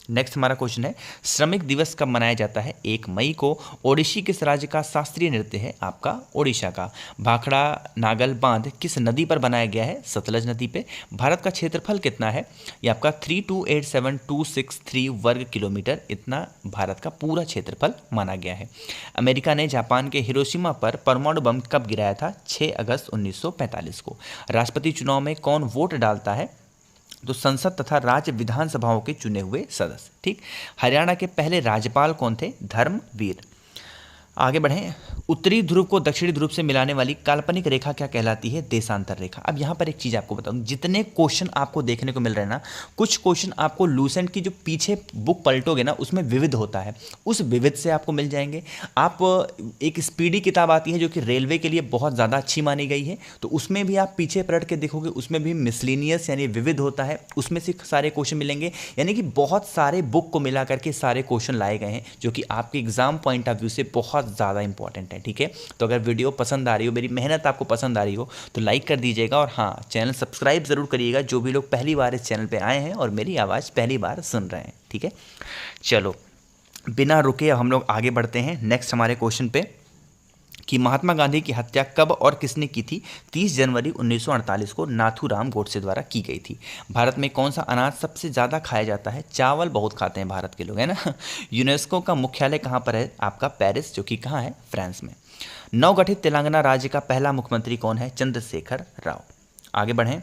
नेक्स्ट हमारा क्वेश्चन है श्रमिक दिवस कब मनाया जाता है? 1 मई को। ओडिशी किस राज्य का शास्त्रीय नृत्य है? आपका ओडिशा का। भाखड़ा नागल बांध किस नदी पर बनाया गया है? सतलज नदी पे। भारत का क्षेत्रफल कितना है? ये आपका 3287263 वर्ग किलोमीटर, इतना भारत का पूरा क्षेत्रफल माना गया है। अमेरिका ने जापान के हिरोशिमा पर परमाणु बम कब गिराया था? 6 अगस्त 1945 को। राष्ट्रपति चुनाव में कौन वोट डालता है? तो संसद तथा राज्य विधानसभाओं के चुने हुए सदस्य। ठीक, हरियाणा के पहले राज्यपाल कौन थे? धर्मवीर। आगे बढ़ें। उत्तरी ध्रुव को दक्षिणी ध्रुव से मिलाने वाली काल्पनिक रेखा क्या कहलाती है? देशांतर रेखा। अब यहाँ पर एक चीज़ आपको बताऊँ, जितने क्वेश्चन आपको देखने को मिल रहे हैं ना, कुछ क्वेश्चन आपको लूसेंट की जो पीछे बुक पलटोगे ना, उसमें विविध होता है, उस विविध से आपको मिल जाएंगे। आप एक स्पीडी किताब आती है जो कि रेलवे के लिए बहुत ज़्यादा अच्छी मानी गई है, तो उसमें भी आप पीछे पलट के देखोगे, उसमें भी मिसलिनियस यानी विविध होता है, उसमें से सारे क्वेश्चन मिलेंगे। यानी कि बहुत सारे बुक को मिला करके सारे क्वेश्चन लाए गए हैं जो कि आपके एग्जाम पॉइंट ऑफ व्यू से बहुत ज़्यादा इंपॉर्टेंट है। ठीक है, तो अगर वीडियो पसंद आ रही हो, मेरी मेहनत आपको पसंद आ रही हो, तो लाइक कर दीजिएगा। और हाँ, चैनल सब्सक्राइब जरूर करिएगा जो भी लोग पहली बार इस चैनल पे आए हैं और मेरी आवाज़ पहली बार सुन रहे हैं। ठीक है, चलो बिना रुके अब हम लोग आगे बढ़ते हैं नेक्स्ट हमारे क्वेश्चन पे कि महात्मा गांधी की हत्या कब और किसने की थी? 30 जनवरी 1948 को नाथूराम गोडसे द्वारा की गई थी। भारत में कौन सा अनाज सबसे ज़्यादा खाया जाता है? चावल बहुत खाते हैं भारत के लोग, है ना। यूनेस्को का मुख्यालय कहाँ पर है? आपका पेरिस, जो कि कहाँ है? फ्रांस में। नवगठित तेलंगाना राज्य का पहला मुख्यमंत्री कौन है? चंद्रशेखर राव। आगे बढ़ें।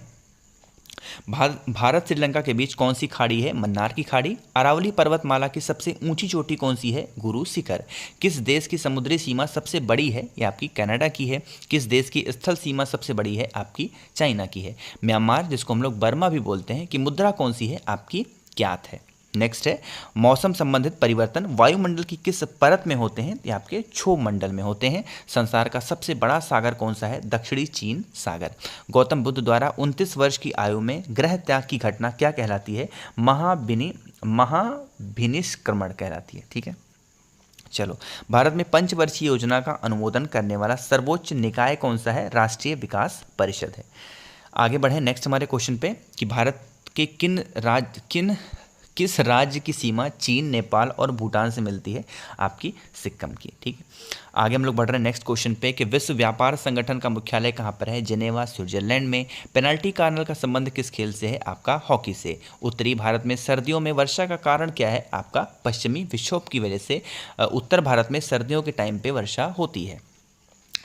भारत श्रीलंका के बीच कौन सी खाड़ी है? मन्नार की खाड़ी। अरावली पर्वतमाला की सबसे ऊंची चोटी कौन सी है? गुरु शिखर। किस देश की समुद्री सीमा सबसे बड़ी है? ये आपकी कनाडा की है। किस देश की स्थल सीमा सबसे बड़ी है? आपकी चाइना की है। म्यांमार, जिसको हम लोग बर्मा भी बोलते हैं, की मुद्रा कौन सी है? आपकी ज्ञात है। नेक्स्ट है मौसम संबंधित परिवर्तन वायुमंडल की किस परत में होते हैं? ये आपके क्षोभ मंडल में होते हैं। संसार का सबसे बड़ा सागर कौन सा है? दक्षिणी चीन सागर। गौतम बुद्ध द्वारा 29 वर्ष की आयु में ग्रह त्याग की घटना क्या कहलाती है? महाभिनिष्क्रमण कहलाती है। ठीक है, चलो भारत में पंचवर्षीय योजना का अनुमोदन करने वाला सर्वोच्च निकाय कौन सा है? राष्ट्रीय विकास परिषद है। आगे बढ़े नेक्स्ट हमारे क्वेश्चन पे कि भारत के किस राज्य की सीमा चीन, नेपाल और भूटान से मिलती है? आपकी सिक्किम की। ठीक है, आगे हम लोग बढ़ रहे हैं नेक्स्ट क्वेश्चन पे कि विश्व व्यापार संगठन का मुख्यालय कहाँ पर है? जेनेवा, स्विट्जरलैंड में। पेनाल्टी कार्नल का संबंध किस खेल से है? आपका हॉकी से। उत्तरी भारत में सर्दियों में वर्षा का कारण क्या है? आपका पश्चिमी विक्षोभ की वजह से उत्तर भारत में सर्दियों के टाइम पे वर्षा होती है।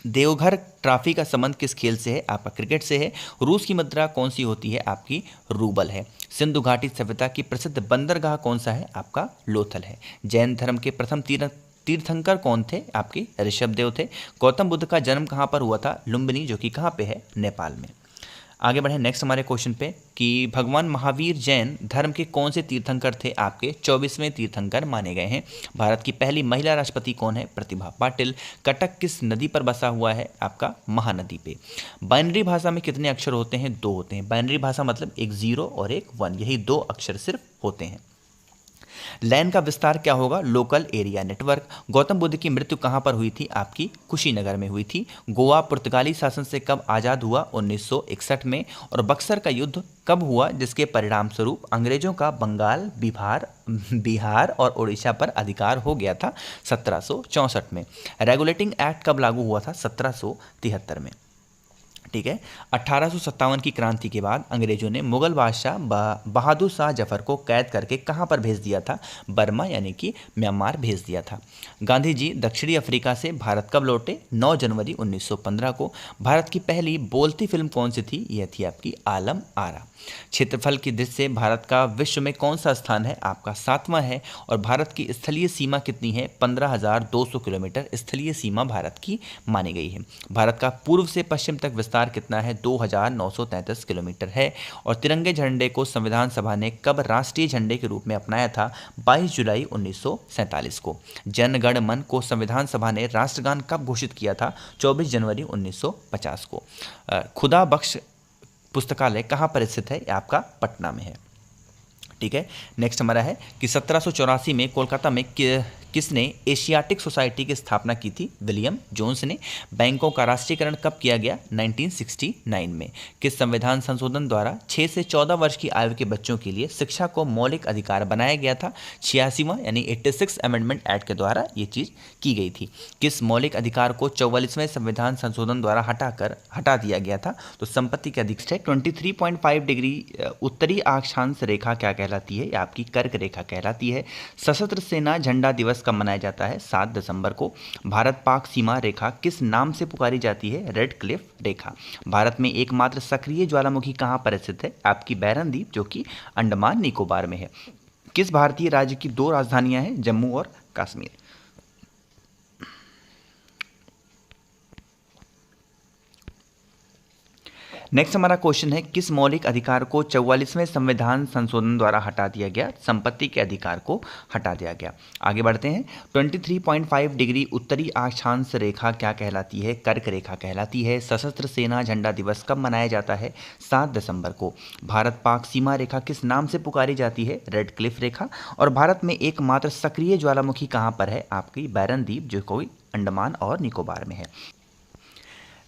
देवघर ट्रॉफी का संबंध किस खेल से है? आपका क्रिकेट से है। रूस की मुद्रा कौन सी होती है? आपकी रूबल है। सिंधु घाटी सभ्यता की प्रसिद्ध बंदरगाह कौन सा है? आपका लोथल है। जैन धर्म के प्रथम तीर्थंकर कौन थे? आपके ऋषभ देव थे। गौतम बुद्ध का जन्म कहाँ पर हुआ था? लुम्बिनी, जो कि कहाँ पे है? नेपाल में। आगे बढ़े नेक्स्ट हमारे क्वेश्चन पे कि भगवान महावीर जैन धर्म के कौन से तीर्थंकर थे, आपके 24वें तीर्थंकर माने गए हैं। भारत की पहली महिला राष्ट्रपति कौन है, प्रतिभा पाटिल। कटक किस नदी पर बसा हुआ है, आपका महानदी पे। बाइनरी भाषा में कितने अक्षर होते हैं, 2 होते हैं। बाइनरी भाषा मतलब एक 0 और एक 1, यही 2 अक्षर सिर्फ होते हैं। लैन का विस्तार क्या होगा, local area network. Gautam Buddha की मृत्यु कहाँ पर हुई थी, आपकी कुशीनगर में हुई थी। गोवा पुर्तगाली शासन से कब आज़ाद हुआ, 1961 में। और बक्सर का युद्ध कब हुआ, जिसके परिणाम स्वरूप अंग्रेजों का बंगाल, बिहार और उड़ीसा पर अधिकार हो गया था, 1764 में। रेगुलेटिंग एक्ट कब लागू हुआ था, 1773 में। ठीक है। 1857 की क्रांति के बाद अंग्रेजों ने मुगल बादशाह बहादुर शाह जफर को कैद करके कहाँ पर भेज दिया था, बर्मा यानी कि म्यांमार भेज दिया था। गांधी जी दक्षिणी अफ्रीका से भारत कब लौटे, 9 जनवरी 1915 को। भारत की पहली बोलती फिल्म कौन सी थी, यह थी आपकी आलम आरा। क्षेत्रफल की दृष्टि से भारत का विश्व में कौन सा स्थान है, आपका 7वां है। और भारत की स्थलीय सीमा कितनी है, 15,200 किलोमीटर स्थलीय सीमा भारत की मानी गई है। भारत का पूर्व से पश्चिम तक विस्तार कितना है, 2,933 किलोमीटर है। और तिरंगे झंडे को संविधान सभा ने कब राष्ट्रीय झंडे के रूप में अपनाया था, 22 जुलाई 1947 को। जन गण मन को संविधान सभा ने राष्ट्रगान कब घोषित किया था, 24 जनवरी 1950 को। खुदा बख्श पुस्तकालय कहाँ पर स्थित है, आपका पटना में है। ठीक है। नेक्स्ट हमारा है कि 1784 में कोलकाता में किसने एशियाटिक सोसाइटी की स्थापना की थी, विलियम जोन्स ने। बैंकों का राष्ट्रीयकरण कब किया गया, 1969 में। किस संविधान संशोधन द्वारा 6 से 14 वर्ष की आयु के बच्चों के लिए शिक्षा को मौलिक अधिकार बनाया गया था, 86वां यानी 86 अमेंडमेंट एक्ट के द्वारा ये चीज़ की गई थी। किस मौलिक अधिकार को 44वें संविधान संशोधन द्वारा हटा दिया गया था, तो संपत्ति के अधिकार। 23.5 डिग्री उत्तरी अक्षांश रेखा क्या कहलाती है, आपकी कर्क रेखा कहलाती है। सशस्त्र सेना झंडा दिवस कब मनाया जाता है, 7 दिसंबर को। भारत पाक सीमा रेखा किस नाम से पुकारी जाती है, रेड क्लिफ रेखा। भारत में एकमात्र सक्रिय ज्वालामुखी कहाँ पर स्थित है, आपकी बैरन द्वीप, जो कि अंडमान निकोबार में है। किस भारतीय राज्य की 2 राजधानियां हैं, जम्मू और कश्मीर। नेक्स्ट हमारा क्वेश्चन है, किस मौलिक अधिकार को 44वें संविधान संशोधन द्वारा हटा दिया गया, संपत्ति के अधिकार को हटा दिया गया। आगे बढ़ते हैं। 23.5 डिग्री उत्तरी अक्षांश रेखा क्या कहलाती है, कर्क रेखा कहलाती है। सशस्त्र सेना झंडा दिवस कब मनाया जाता है, 7 दिसंबर को। भारत पाक सीमा रेखा किस नाम से पुकारी जाती है, रेड क्लिफ रेखा। और भारत में एकमात्र सक्रिय ज्वालामुखी कहाँ पर है, आपकी बैरन द्वीप, जो कोई अंडमान और निकोबार में है।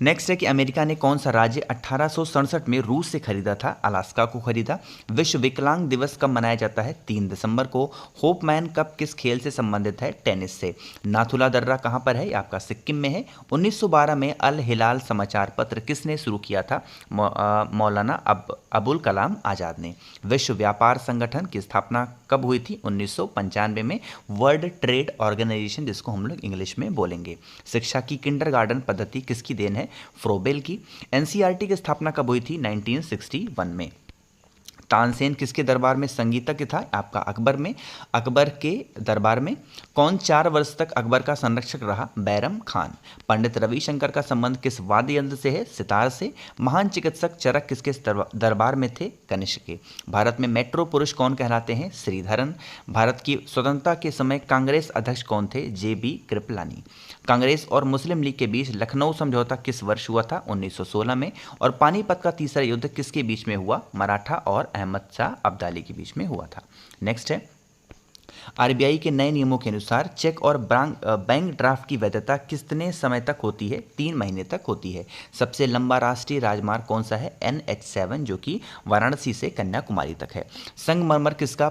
नेक्स्ट है कि अमेरिका ने कौन सा राज्य 1867 में रूस से खरीदा था, अलास्का को खरीदा। विश्व विकलांग दिवस कब मनाया जाता है, 3 दिसंबर को। होपमैन कप किस खेल से संबंधित है, टेनिस से। नाथुला दर्रा कहाँ पर है, आपका सिक्किम में है। 1912 में अल हिलाल समाचार पत्र किसने शुरू किया था, मौलाना अबुल कलाम आज़ाद ने। विश्व व्यापार संगठन की स्थापना कब हुई थी, 1995 में। वर्ल्ड ट्रेड ऑर्गेनाइजेशन, जिसको हम लोग इंग्लिश में बोलेंगे। शिक्षा की किंडरगार्टन पद्धति किसकी देन है, फ्रोबेल की। एनसीईआरटी की स्थापना कब हुई थी, 1961 में। तानसेन किसके दरबार में संगीतज्ञ था, आपका अकबर में। अकबर के दरबार में कौन 4 वर्ष तक अकबर का संरक्षक रहा, बैरम खान। पंडित रविशंकर का संबंध किस वाद्य यंत्र से है, सितार से। महान चिकित्सक चरक किसके दरबार में थे, कनिष्क के। भारत में मेट्रो पुरुष कौन कहलाते हैं, श्रीधरन। भारत की स्वतंत्रता के समय कांग्रेस अध्यक्ष कौन थे, JB कृपलानी। कांग्रेस और मुस्लिम लीग के बीच लखनऊ समझौता किस वर्ष हुआ था, 1916 में। और पानीपत का तीसरा युद्ध किसके बीच में हुआ, मराठा और अहमद शाह अब्दाली के बीच में हुआ था। नेक्स्ट है, RBI के नए नियमों के अनुसार चेक और बैंक ड्राफ्ट की वैधता कितने समय तक होती है, 3 महीने तक होती है। सबसे लंबा राष्ट्रीय राजमार्ग कौन सा है, NH7, जो कि वाराणसी से कन्याकुमारी तक है। संगमरमर किसका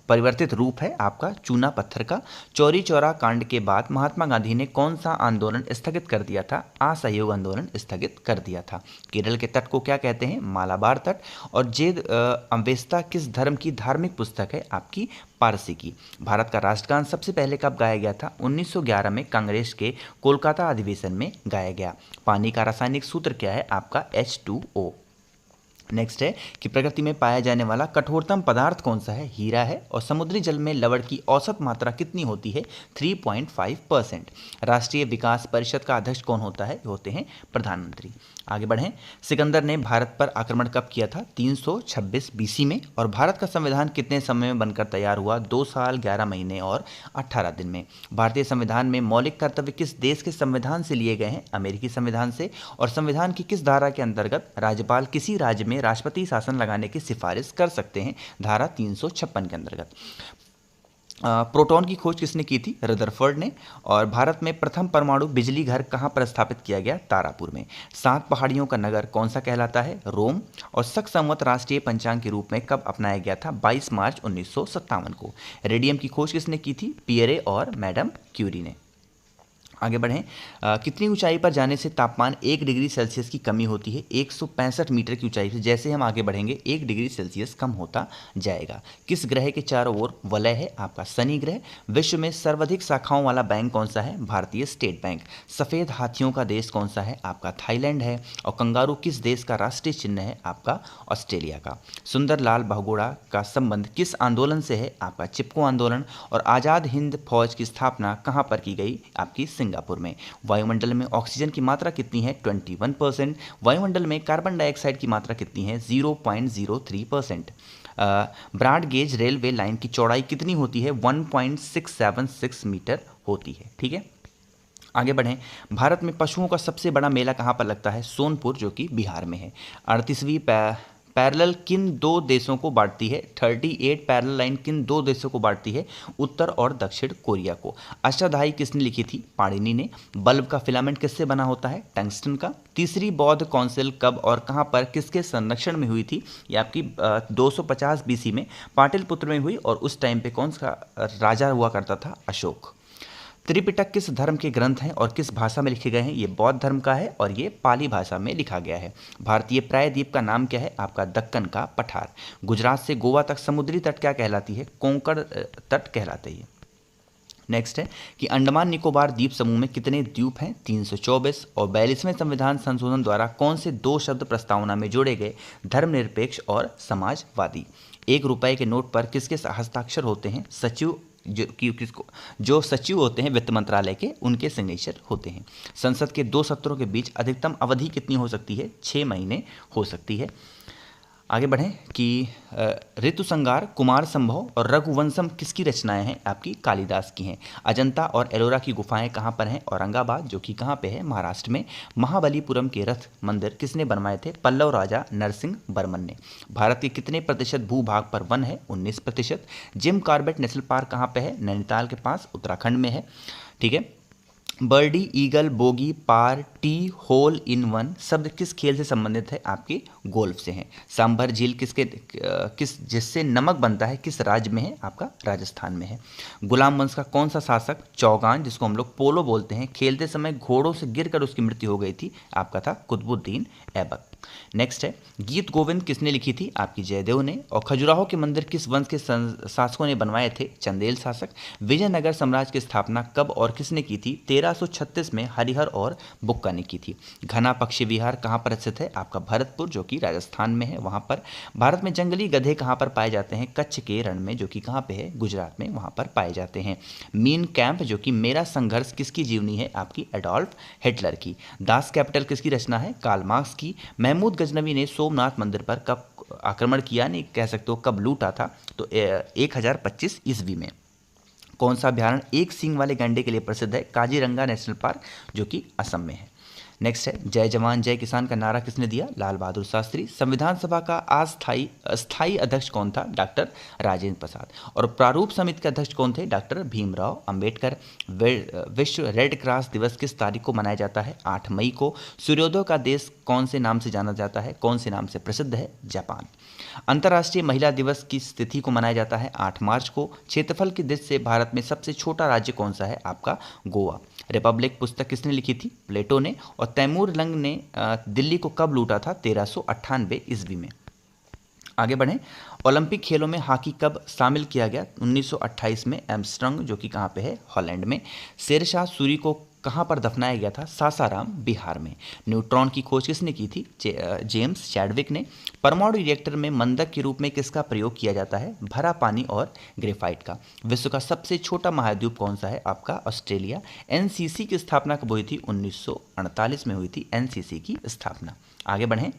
परिवर्तित रूप है, आपका चूना पत्थर का। चौरी चौरा कांड के बाद महात्मा गांधी ने कौन सा आंदोलन स्थगित कर दिया था, असहयोग आंदोलन स्थगित कर दिया था। केरल के तट को क्या कहते हैं, मालाबार तट। और जेद अवेस्ता किस धर्म की धार्मिक पुस्तक है, आपकी पारसी की। भारत का राष्ट्रगान सबसे पहले कब गाया गया था, 1911 में कांग्रेस के कोलकाता अधिवेशन में गाया गया। पानी का रासायनिक सूत्र क्या है, आपका H2O। नेक्स्ट है कि प्रकृति में पाया जाने वाला कठोरतम पदार्थ कौन सा है? हीरा है। और समुद्री जल में लवण की औसत मात्रा कितनी होती है? 3.5%। राष्ट्रीय विकास परिषद का अध्यक्ष कौन होता है? होते हैं प्रधानमंत्री। आगे बढ़ें। सिकंदर ने भारत पर आक्रमण कब किया था? 326 बीसी में। और भारत का संविधान कितने समय में बनकर तैयार हुआ? 2 साल 11 महीने और 18 दिन में। भारतीय संविधान में मौलिक कर्तव्य किस देश के संविधान से लिए गए हैं? अमेरिकी संविधान से। और संविधान की किस धारा के अंतर्गत राज्यपाल किसी राज्य में राष्ट्रपति शासन लगाने की सिफारिश कर सकते हैं? धारा 356 के अंतर्गत। प्रोटॉन की खोज किसने की थी? रदरफोर्ड ने। और भारत में प्रथम परमाणु बिजली घर कहाँ पर स्थापित किया गया? तारापुर में। 7 पहाड़ियों का नगर कौन सा कहलाता है? रोम। और शक संवत राष्ट्रीय पंचांग के रूप में कब अपनाया गया था? 22 मार्च 1957 को। रेडियम की खोज किसने की थी? पियरे और मैडम क्यूरी ने। आगे बढ़ें। कितनी ऊंचाई पर जाने से तापमान 1 डिग्री सेल्सियस की कमी होती है? 165 मीटर की ऊंचाई से जैसे हम आगे बढ़ेंगे 1 डिग्री सेल्सियस कम होता जाएगा। किस ग्रह के चारों ओर वलय है? आपका शनि ग्रह। विश्व में सर्वाधिक शाखाओं वाला बैंक कौन सा है? भारतीय स्टेट बैंक। सफ़ेद हाथियों का देश कौन सा है? आपका थाईलैंड है। और कंगारू किस देश का राष्ट्रीय चिन्ह है? आपका ऑस्ट्रेलिया का। सुंदरलाल बहुगुणा का संबंध किस आंदोलन से है? आपका चिपको आंदोलन। और आज़ाद हिंद फौज की स्थापना कहाँ पर की गई? आपकी सिंगापुर में। वायुमंडल में ऑक्सीजन की मात्रा कितनी है? 21%। वायुमंडल में कार्बन डाइऑक्साइड की मात्रा कितनी है? 0.03%। ब्रॉड गेज रेलवे लाइन की चौड़ाई कितनी होती है? 1.676 मीटर होती है। ठीक है, आगे बढ़ें। भारत में पशुओं का सबसे बड़ा मेला कहाँ पर लगता है? सोनपुर, जो कि बिहार में है। 38वीं पैरेलल किन 2 देशों को बांटती है? 38 पैरेलल लाइन किन 2 देशों को बांटती है? उत्तर और दक्षिण कोरिया को। अष्टाध्यायी किसने लिखी थी? पाणिनि ने। बल्ब का फिलामेंट किससे बना होता है? टंगस्टन का। तीसरी बौद्ध काउंसिल कब और कहाँ पर किसके संरक्षण में हुई थी? ये आपकी 250 बीसी में पाटलिपुत्र में हुई। और उस टाइम पे कौन सा राजा हुआ करता था? अशोक। त्रिपिटक किस धर्म के ग्रंथ हैं और किस भाषा में लिखे गए हैं? ये बौद्ध धर्म का है और ये पाली भाषा में लिखा गया है। भारतीय प्रायद्वीप का नाम क्या है? आपका दक्कन का पठार। गुजरात से गोवा तक समुद्री तट क्या कहलाती है? कोंकण तट कहलाते हैं। नेक्स्ट है कि अंडमान निकोबार द्वीप समूह में कितने द्वीप हैं? 324। और 42वें संविधान संशोधन द्वारा कौन से 2 शब्द प्रस्तावना में जोड़े गए? धर्मनिरपेक्ष और समाजवादी। 1 रुपए के नोट पर किसके हस्ताक्षर होते हैं? सचिव जो सचिव होते हैं वित्त मंत्रालय के, उनके सिग्नेचर होते हैं। संसद के 2 सत्रों के बीच अधिकतम अवधि कितनी हो सकती है? 6 महीने हो सकती है। आगे बढ़ें कि ऋतुसंहार, कुमार संभव और रघुवंशम किसकी रचनाएं हैं? आपकी कालिदास की हैं। अजंता और एलोरा की गुफाएं कहाँ पर हैं? औरंगाबाद, जो कि कहाँ पे है? महाराष्ट्र में। महाबलीपुरम के रथ मंदिर किसने बनवाए थे? पल्लव राजा नरसिंह वर्मन ने। भारत के कितने प्रतिशत भूभाग पर वन है? 19%। जिम कॉर्बेट नेशनल पार्क कहाँ पे है? नैनीताल के पास, उत्तराखंड में है। ठीक है। Birdie, eagle, bogey, par, tee, hole in one शब्द किस खेल से संबंधित है? आपके गोल्फ से हैं। सांभर झील किस जिससे नमक बनता है किस राज्य में है? आपका राजस्थान में है। गुलाम वंश का कौन सा शासक चौगान, जिसको हम लोग पोलो बोलते हैं, खेलते समय घोड़ों से गिरकर उसकी मृत्यु हो गई थी? आपका था कुतुबुद्दीन ऐबक। नेक्स्ट है गीत गोविंद किसने लिखी थी? आपकी जयदेव ने। और खजुराहो के मंदिर किस वंश के शासकों ने बनवाए थे? चंदेल शासक। विजयनगर साम्राज्य की स्थापना कब और किसने की थी? 1336 में हरिहर और बुक्का ने की थी। घना पक्षी विहार कहाँ पर स्थित है? आपका भरतपुर, जो कि राजस्थान में है, वहाँ पर। भारत में जंगली गधे कहाँ पर पाए जाते हैं? कच्छ के रण में, जो कि कहाँ पे है? गुजरात में, वहाँ पर पाए जाते हैं। मीन कैंप, जो कि मेरा संघर्ष किसकी जीवनी है? आपकी एडोल्फ हिटलर की। दास कैपिटल किसकी रचना है? कार्ल मार्क्स की। महमूद गजनवी ने सोमनाथ मंदिर पर कब आक्रमण किया, नहीं कह सकते हो कब लूटा था? तो 1025 ईस्वी में। कौन सा अभ्यारण्य 1 सींग वाले गैंडे के लिए प्रसिद्ध है? काजीरंगा नेशनल पार्क, जो कि असम में है। नेक्स्ट है जय जवान जय किसान का नारा किसने दिया? लाल बहादुर शास्त्री। संविधान सभा का अस्थायी अध्यक्ष कौन था? डॉक्टर राजेंद्र प्रसाद। और प्रारूप समिति के अध्यक्ष कौन थे? डॉक्टर भीमराव अंबेडकर। विश्व रेड क्रॉस दिवस किस तारीख को मनाया जाता है? 8 मई को। सूर्योदय का देश कौन से नाम से जाना जाता है? कौन से नाम से प्रसिद्ध है? जापान। अंतर्राष्ट्रीय महिला दिवस की तिथि को मनाया जाता है 8 मार्च को। क्षेत्रफल की दृष्टि से भारत में सबसे छोटा राज्य कौन सा है? आपका गोवा। रिपब्लिक पुस्तक किसने लिखी थी? प्लेटो ने। और तैमूर लंग ने दिल्ली को कब लूटा था? 1398 ईस्वी में। आगे बढ़ें। ओलंपिक खेलों में हॉकी कब शामिल किया गया? 1928 में एम्स्टर्डम, जो कि कहाँ पे है? हॉलैंड में। शेरशाह सूरी को कहाँ पर दफनाया गया था? सासाराम, बिहार में। न्यूट्रॉन की खोज किसने की थी? जेम्स चैडविक ने। परमाणु रिएक्टर में मंदक के रूप में किसका प्रयोग किया जाता है? भरा पानी और ग्रेफाइट का। विश्व का सबसे छोटा महाद्वीप कौन सा है? आपका ऑस्ट्रेलिया। एनसीसी की स्थापना कब हुई थी? 1948 में हुई थी एनसीसी की स्थापना। आगे बढ़ें।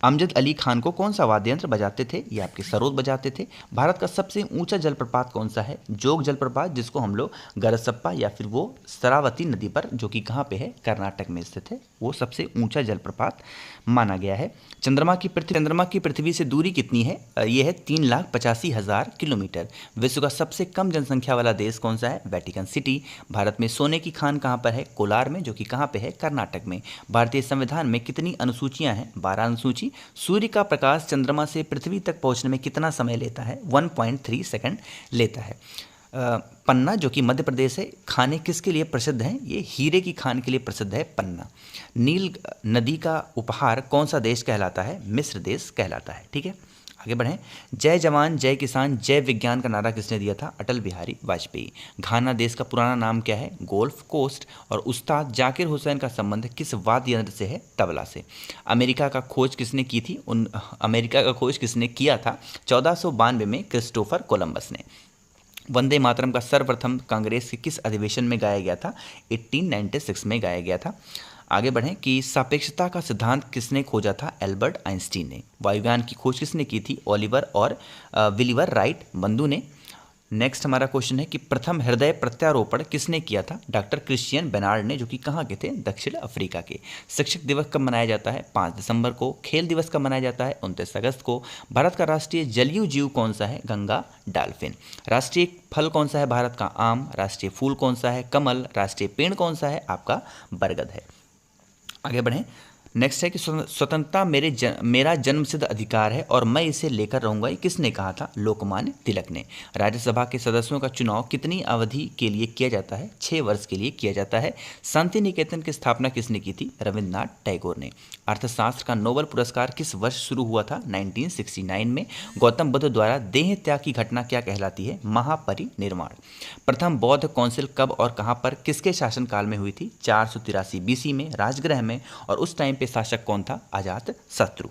अमजद अली खान को कौन सा वाद्य यंत्र बजाते थे? ये आपके सरोद बजाते थे। भारत का सबसे ऊंचा जलप्रपात कौन सा है? जोग जलप्रपात, जिसको हम लोग गरसप्पा या फिर वो शरावती नदी पर, जो कि कहाँ पे है? कर्नाटक में स्थित है, वो सबसे ऊंचा जलप्रपात माना गया है। चंद्रमा की पृथ्वी से दूरी कितनी है? ये है 3,85,000 किलोमीटर। विश्व का सबसे कम जनसंख्या वाला देश कौन सा है? Vatican city. भारत में सोने की खान कहाँ पर है? कोलार में, जो कि कहाँ पे है? कर्नाटक में। भारतीय संविधान में कितनी अनुसूचियां हैं? 12 अनुसूची। सूर्य का प्रकाश चंद्रमा से पृथ्वी तक पहुंचने में कितना समय लेता है? 1.3 सेकंड लेता है। पन्ना, जो कि मध्य प्रदेश है, खाने किसके लिए प्रसिद्ध हैं? ये हीरे की खान के लिए प्रसिद्ध है पन्ना। नील नदी का उपहार कौन सा देश कहलाता है? मिस्र देश कहलाता है। ठीक है, आगे बढ़ें। जय जवान जय किसान जय विज्ञान का नारा किसने दिया था? अटल बिहारी वाजपेयी। घाना देश का पुराना नाम क्या है? Golf coast. और उस्ताद जाकिर हुसैन का संबंध किस वाद्य यंत्र से है? तबला से। अमेरिका का खोज किसने की थी? अमेरिका का खोज किसने किया था? 1492 में क्रिस्टोफर कोलंबस ने। वंदे मातरम का सर्वप्रथम कांग्रेस के किस अधिवेशन में गाया गया था? 1896 में गाया गया था। आगे बढ़ें कि सापेक्षता का सिद्धांत किसने खोजा था? एल्बर्ट आइंस्टीन ने। वायुयान की खोज किसने की थी? ओलिवर और विलिवर राइट बंधु ने। नेक्स्ट हमारा क्वेश्चन है कि प्रथम हृदय प्रत्यारोपण किसने किया था? डॉक्टर क्रिश्चियन बेनार्ड ने, जो कि कहाँ के थे? दक्षिण अफ्रीका के। शिक्षक दिवस कब मनाया जाता है? 5 दिसंबर को। खेल दिवस कब मनाया जाता है? 29 अगस्त को। भारत का राष्ट्रीय जलीय जीव कौन सा है? गंगा डॉल्फिन। राष्ट्रीय फल कौन सा है भारत का? आम। राष्ट्रीय फूल कौन सा है? कमल। राष्ट्रीय पेड़ कौन सा है? आपका बरगद है। आगे बढ़ें। नेक्स्ट है कि स्वतंत्रता मेरा जन्मसिद्ध अधिकार है और मैं इसे लेकर रहूंगा, ये किसने कहा था? लोकमान्य तिलक ने। राज्यसभा के सदस्यों का चुनाव कितनी अवधि के लिए किया जाता है? 6 वर्ष के लिए किया जाता है। शांति निकेतन की स्थापना किसने की थी? रविन्द्रनाथ टैगोर ने। अर्थशास्त्र का नोबेल पुरस्कार किस वर्ष शुरू हुआ था? 1969 में। गौतम बुद्ध द्वारा देह त्याग की घटना क्या कहलाती है? महापरिनिर्वाण। प्रथम बौद्ध काउंसिल कब और कहां पर किसके शासनकाल में हुई थी? 483 बीसी में, राजगृह में। और उस टाइम पे शासक कौन था? अजात शत्रु।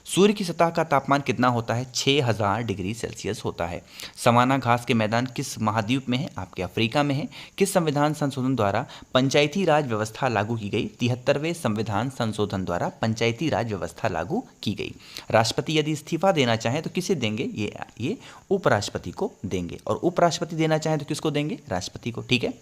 सूर्य की सतह का तापमान कितना होता है? 6000 डिग्री सेल्सियस होता है। सवाना घास के मैदान किस महाद्वीप में है? आपके अफ्रीका में है। किस संविधान संशोधन द्वारा पंचायती राज व्यवस्था लागू की गई? 73वें संविधान संशोधन द्वारा पंचायती राज व्यवस्था लागू की गई। राष्ट्रपति यदि इस्तीफा देना चाहें तो किसे देंगे? ये उपराष्ट्रपति को देंगे। और उपराष्ट्रपति देना चाहें तो किसको देंगे? राष्ट्रपति को। ठीक है,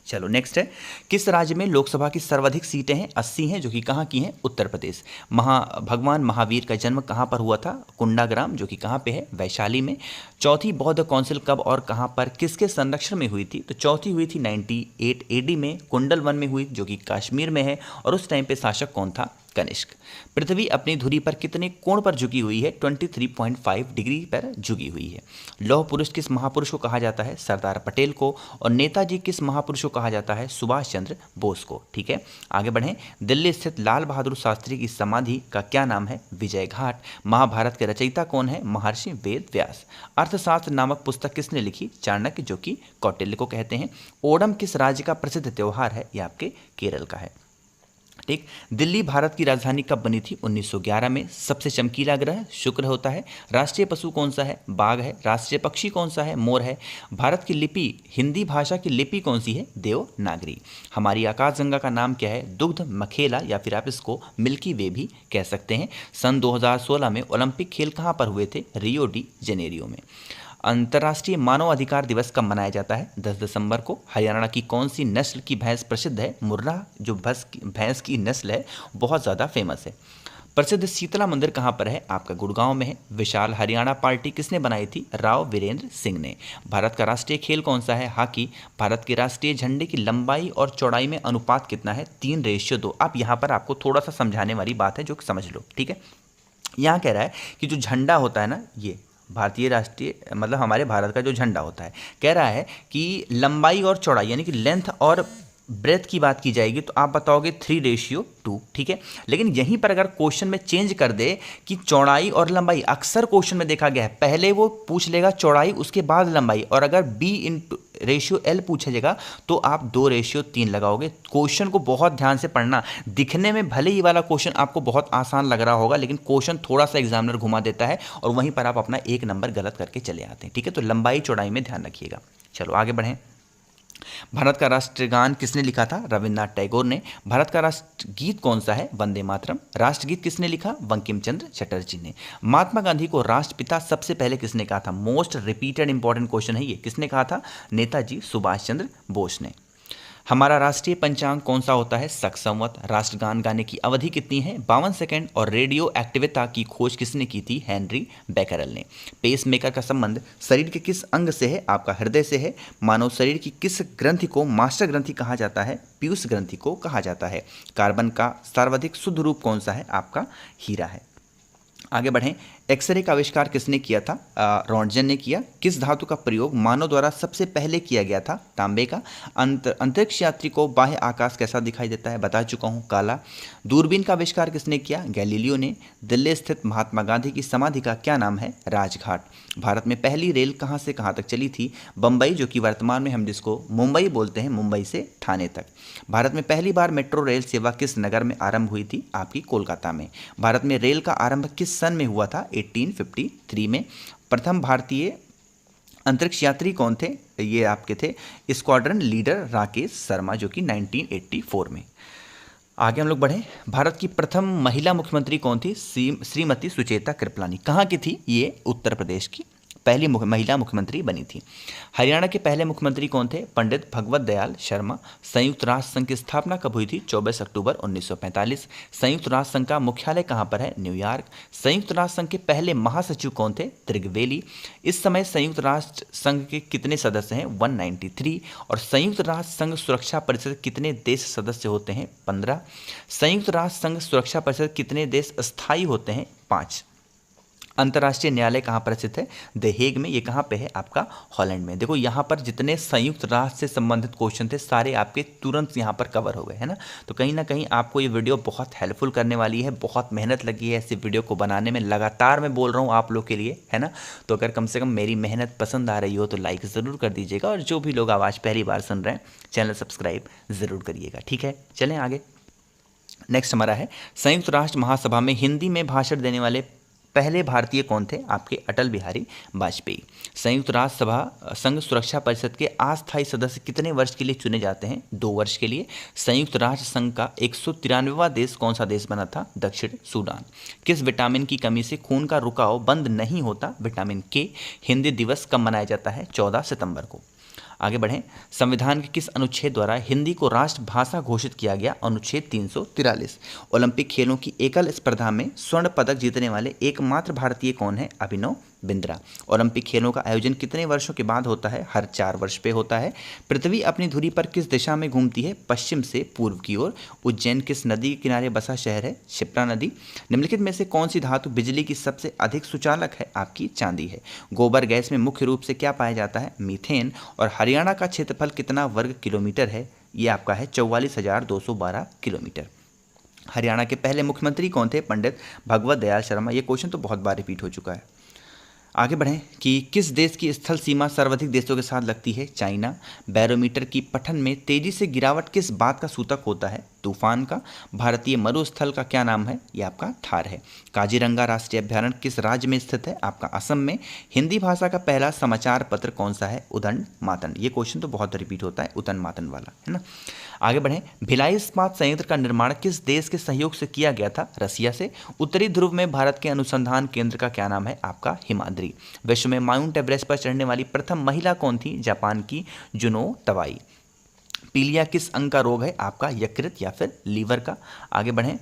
चलो नेक्स्ट है, किस राज्य में लोकसभा की सर्वाधिक सीटें हैं? 80 हैं, जो कि कहाँ की हैं? उत्तर प्रदेश। भगवान महावीर का जन्म कहाँ पर हुआ था? कुंडाग्राम, जो कि कहाँ पे है? वैशाली में। चौथी बौद्ध काउंसिल कब और कहाँ पर किसके संरक्षण में हुई थी? तो चौथी हुई थी 98 एडी में, कुंडल वन में हुई, जो कि कश्मीर में है। और उस टाइम पे शासक कौन था? कनिष्क। पृथ्वी अपनी धुरी पर कितने कोण पर झुकी हुई है? 23.5 डिग्री पर झुकी हुई है। लौह पुरुष किस महापुरुष को कहा जाता है? सरदार पटेल को। और नेताजी किस महापुरुष को कहा जाता है? सुभाष चंद्र बोस को। ठीक है, आगे बढ़ें। दिल्ली स्थित लाल बहादुर शास्त्री की समाधि का क्या नाम है? विजय घाट। महाभारत के रचयिता कौन है? महर्षि वेद व्यास। अर्थशास्त्र नामक पुस्तक किसने लिखी? चाणक्य, जो कि कौटिल्य को कहते हैं। ओणम किस राज्य का प्रसिद्ध त्योहार है? यह आपके केरल का है। ठीक, दिल्ली भारत की राजधानी कब बनी थी? 1911 में। सबसे चमकीला ग्रह शुक्र होता है। राष्ट्रीय पशु कौन सा है? बाघ है। राष्ट्रीय पक्षी कौन सा है? मोर है। भारत की लिपि, हिंदी भाषा की लिपि कौन सी है? देवनागरी। हमारी आकाशगंगा का नाम क्या है? दुग्ध मखेला, या फिर आप इसको मिल्की वे भी कह सकते हैं। सन 2016 में ओलंपिक खेल कहाँ पर हुए थे? रियो डी जेनेरियो में। अंतर्राष्ट्रीय मानव अधिकार दिवस कब मनाया जाता है? 10 दिसंबर को। हरियाणा की कौन सी नस्ल की भैंस प्रसिद्ध है? मुर्रा, जो भैंस की नस्ल है, बहुत ज़्यादा फेमस है। प्रसिद्ध शीतला मंदिर कहाँ पर है? आपका गुड़गांव में है। विशाल हरियाणा पार्टी किसने बनाई थी? राव वीरेंद्र सिंह ने। भारत का राष्ट्रीय खेल कौन सा है? हॉकी। भारत के राष्ट्रीय झंडे की लंबाई और चौड़ाई में अनुपात कितना है? 3:2। अब यहाँ पर आपको थोड़ा सा समझाने वाली बात है, जो समझ लो। ठीक है, यहाँ कह रहा है कि जो झंडा होता है ना, ये भारतीय राष्ट्रीय, मतलब हमारे भारत का जो झंडा होता है, कह रहा है कि लंबाई और चौड़ाई, यानी कि लेंथ और ब्रेथ की बात की जाएगी तो आप बताओगे 3:2, ठीक है। लेकिन यहीं पर अगर क्वेश्चन में चेंज कर दे कि चौड़ाई और लंबाई, अक्सर क्वेश्चन में देखा गया है पहले वो पूछ लेगा चौड़ाई उसके बाद लंबाई, और अगर B/L पूछेगा तो आप 2:3 लगाओगे। क्वेश्चन को बहुत ध्यान से पढ़ना। दिखने में भले ही वाला क्वेश्चन आपको बहुत आसान लग रहा होगा, लेकिन क्वेश्चन थोड़ा सा एग्जामिनर घुमा देता है और वहीं पर आप अपना 1 नंबर गलत करके चले आते हैं, ठीक है। तो लंबाई चौड़ाई में ध्यान रखिएगा। चलो आगे बढ़ें। भारत का राष्ट्रगान किसने लिखा था? रविन्द्रनाथ टैगोर ने। भारत का राष्ट्रगीत कौन सा है? वंदे मातरम। राष्ट्रगीत किसने लिखा? बंकिम चंद्र चटर्जी ने। महात्मा गांधी को राष्ट्रपिता सबसे पहले किसने कहा था? मोस्ट रिपीटेड इंपॉर्टेंट क्वेश्चन है ये। किसने कहा था? नेताजी सुभाष चंद्र बोस ने। हमारा राष्ट्रीय पंचांग कौन सा होता है? शक संवत। राष्ट्रगान गाने की अवधि कितनी है? 52 सेकंड। और रेडियो एक्टिविता की खोज किसने की थी? हेनरी बेकरल ने। पेस मेकर का संबंध शरीर के किस अंग से है? आपका हृदय से है। मानव शरीर की किस ग्रंथि को मास्टर ग्रंथि कहा जाता है? पीयूष ग्रंथि को कहा जाता है। कार्बन का सर्वाधिक शुद्ध रूप कौन सा है? आपका हीरा है। आगे बढ़ें। एक्सरे का आविष्कार किसने किया था? रॉन्टजन ने किया। किस धातु का प्रयोग मानव द्वारा सबसे पहले किया गया था? तांबे का। अंतरिक्ष यात्री को बाह्य आकाश कैसा दिखाई देता है? बता चुका हूँ, काला। दूरबीन का आविष्कार किसने किया? गैलीलियो ने। दिल्ली स्थित महात्मा गांधी की समाधि का क्या नाम है? राजघाट। भारत में पहली रेल कहाँ से कहाँ तक चली थी? बम्बई, जो कि वर्तमान में हम जिसको मुंबई बोलते हैं, मुंबई से ठाणे तक। भारत में पहली बार मेट्रो रेल सेवा किस नगर में आरंभ हुई थी? आपकी कोलकाता में। भारत में रेल का आरंभ किस सन में हुआ था? 1853 में। प्रथम भारतीय अंतरिक्ष यात्री कौन थे? ये आपके थे स्क्वाड्रन लीडर राकेश शर्मा, जो कि 1984 में। आगे हम लोग बढ़े। भारत की प्रथम महिला मुख्यमंत्री कौन थी? श्रीमती सुचेता कृपलानी। कहाँ की थी ये? उत्तर प्रदेश की पहली महिला मुख्यमंत्री बनी थी। हरियाणा के पहले मुख्यमंत्री कौन थे? पंडित भगवत दयाल शर्मा। संयुक्त राष्ट्र संघ की स्थापना कब हुई थी? 24 अक्टूबर 1945। संयुक्त राष्ट्र संघ का मुख्यालय कहाँ पर है? न्यूयॉर्क। संयुक्त राष्ट्र संघ के पहले महासचिव कौन थे? त्रिगवेली। इस समय संयुक्त राष्ट्र संघ के कितने सदस्य हैं? 193। और संयुक्त राष्ट्र संघ सुरक्षा परिषद कितने देश सदस्य होते हैं? 15। संयुक्त राष्ट्र संघ सुरक्षा परिषद कितने देश स्थायी होते हैं? 5। अंतर्राष्ट्रीय न्यायालय कहाँ पर स्थित है? द हेग में। ये कहाँ पे है? आपका हॉलैंड में। देखो यहाँ पर जितने संयुक्त राष्ट्र से संबंधित क्वेश्चन थे सारे आपके तुरंत यहाँ पर कवर हो गए, है ना। तो कहीं ना कहीं आपको ये वीडियो बहुत हेल्पफुल करने वाली है। बहुत मेहनत लगी है ऐसी वीडियो को बनाने में, लगातार मैं बोल रहा हूँ आप लोग के लिए, है ना। तो अगर कम से कम मेरी मेहनत पसंद आ रही हो तो लाइक ज़रूर कर दीजिएगा, और जो भी लोग आवाज़ पहली बार सुन रहे हैं चैनल सब्सक्राइब ज़रूर करिएगा, ठीक है। चलें आगे। नेक्स्ट हमारा है संयुक्त राष्ट्र महासभा में हिंदी में भाषण देने वाले पहले भारतीय कौन थे? आपके अटल बिहारी वाजपेयी। संयुक्त राष्ट्र सभा संघ सुरक्षा परिषद के अस्थायी सदस्य कितने वर्ष के लिए चुने जाते हैं? 2 वर्ष के लिए। संयुक्त राष्ट्र संघ का 193वां देश कौन सा देश बना था? दक्षिण सूडान। किस विटामिन की कमी से खून का रुकाव बंद नहीं होता? विटामिन के। हिंदी दिवस कब मनाया जाता है? 14 सितंबर को। आगे बढ़ें। संविधान के किस अनुच्छेद द्वारा हिंदी को राष्ट्रभाषा घोषित किया गया? अनुच्छेद 343। ओलंपिक खेलों की एकल स्पर्धा में स्वर्ण पदक जीतने वाले एकमात्र भारतीय कौन है? अभिनव बिंद्रा। ओलंपिक खेलों का आयोजन कितने वर्षों के बाद होता है? हर 4 वर्ष पे होता है। पृथ्वी अपनी धुरी पर किस दिशा में घूमती है? पश्चिम से पूर्व की ओर। उज्जैन किस नदी के किनारे बसा शहर है? क्षिप्रा नदी। निम्नलिखित में से कौन सी धातु बिजली की सबसे अधिक सुचालक है? आपकी चांदी है। गोबर गैस में मुख्य रूप से क्या पाया जाता है? मीथेन। और हरियाणा का क्षेत्रफल कितना वर्ग किलोमीटर है? ये आपका है 44,212 किलोमीटर। हरियाणा के पहले मुख्यमंत्री कौन थे? पंडित भगवत दयाल शर्मा। ये क्वेश्चन तो बहुत बार रिपीट हो चुका है। आगे बढ़ें कि किस देश की स्थल सीमा सर्वाधिक देशों के साथ लगती है? चाइना। बैरोमीटर की पठन में तेजी से गिरावट किस बात का सूचक होता है? तूफान का। भारतीय मरुस्थल का क्या नाम है? यह आपका थार है। काजीरंगा राष्ट्रीय अभ्यारण्य किस राज्य में स्थित है? आपका असम में। हिंदी भाषा का पहला समाचार पत्र कौन सा है? उदंड मातन। ये क्वेश्चन तो बहुत रिपीट होता है, उदंड मातन वाला, है ना। आगे बढ़ें। भिलाई इस्पात संयंत्र का निर्माण किस देश के सहयोग से किया गया था? रसिया से। उत्तरी ध्रुव में भारत के अनुसंधान केंद्र का क्या नाम है? आपका हिमाद्री। विश्व में माउंट एवरेस्ट पर चढ़ने वाली प्रथम महिला कौन थी? जापान की जुनो तवाई। पीलिया किस अंग का रोग है? आपका यकृत या फिर लीवर का। आगे बढ़ें।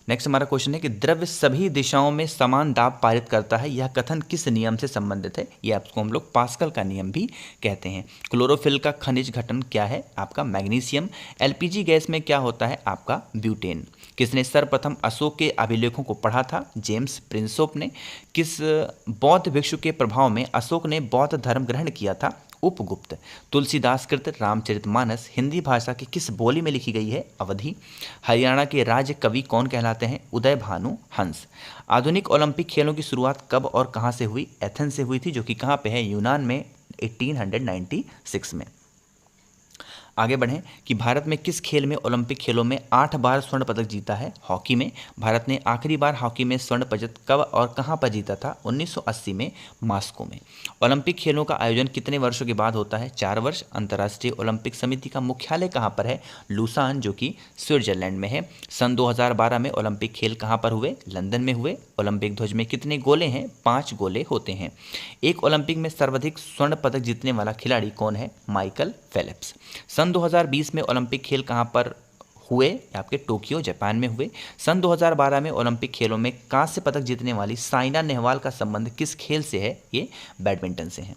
नेक्स्ट हमारा क्वेश्चन है कि द्रव्य सभी दिशाओं में समान दाब पारित करता है, यह कथन किस नियम से संबंधित है? यह आपको हम लोग पास्कल का नियम भी कहते हैं। क्लोरोफिल का खनिज घटन क्या है? आपका मैग्नीशियम। एलपीजी गैस में क्या होता है? आपका ब्यूटेन। किसने सर्वप्रथम अशोक के अभिलेखों को पढ़ा था? जेम्स प्रिंसोप ने। किस बौद्ध भिक्षु के प्रभाव में अशोक ने बौद्ध धर्म ग्रहण किया था? उपगुप्त। तुलसीदास कृत रामचरितमानस हिंदी भाषा की किस बोली में लिखी गई है? अवधी। हरियाणा के राज्य कवि कौन कहलाते हैं? उदय भानु हंस। आधुनिक ओलंपिक खेलों की शुरुआत कब और कहाँ से हुई? एथेंस से हुई थी, जो कि कहाँ पे है? यूनान में, 1896 में। आगे बढ़ें कि भारत में किस खेल में ओलंपिक खेलों में 8 बार स्वर्ण पदक जीता है? हॉकी में। भारत ने आखिरी बार हॉकी में स्वर्ण पदक कब और कहां पर जीता था? 1980 में, मॉस्को में। ओलंपिक खेलों का आयोजन कितने वर्षों के बाद होता है? 4 वर्ष। अंतर्राष्ट्रीय ओलंपिक समिति का मुख्यालय कहां पर है? लूसान, जो कि स्विट्जरलैंड में है। सन 2012 में ओलंपिक खेल कहां पर हुए? लंदन में हुए। ओलंपिक ध्वज में कितने गोले हैं? 5 गोले होते हैं। एक ओलंपिक में सर्वाधिक स्वर्ण पदक जीतने वाला खिलाड़ी कौन है? Michael Phelps. सन 2020 में ओलंपिक खेल कहां पर हुए? आपके टोक्यो, जापान में हुए। सन 2012 में ओलंपिक खेलों में कांस्य पदक जीतने वाली साइना नेहवाल का संबंध किस खेल से है? ये बैडमिंटन से है।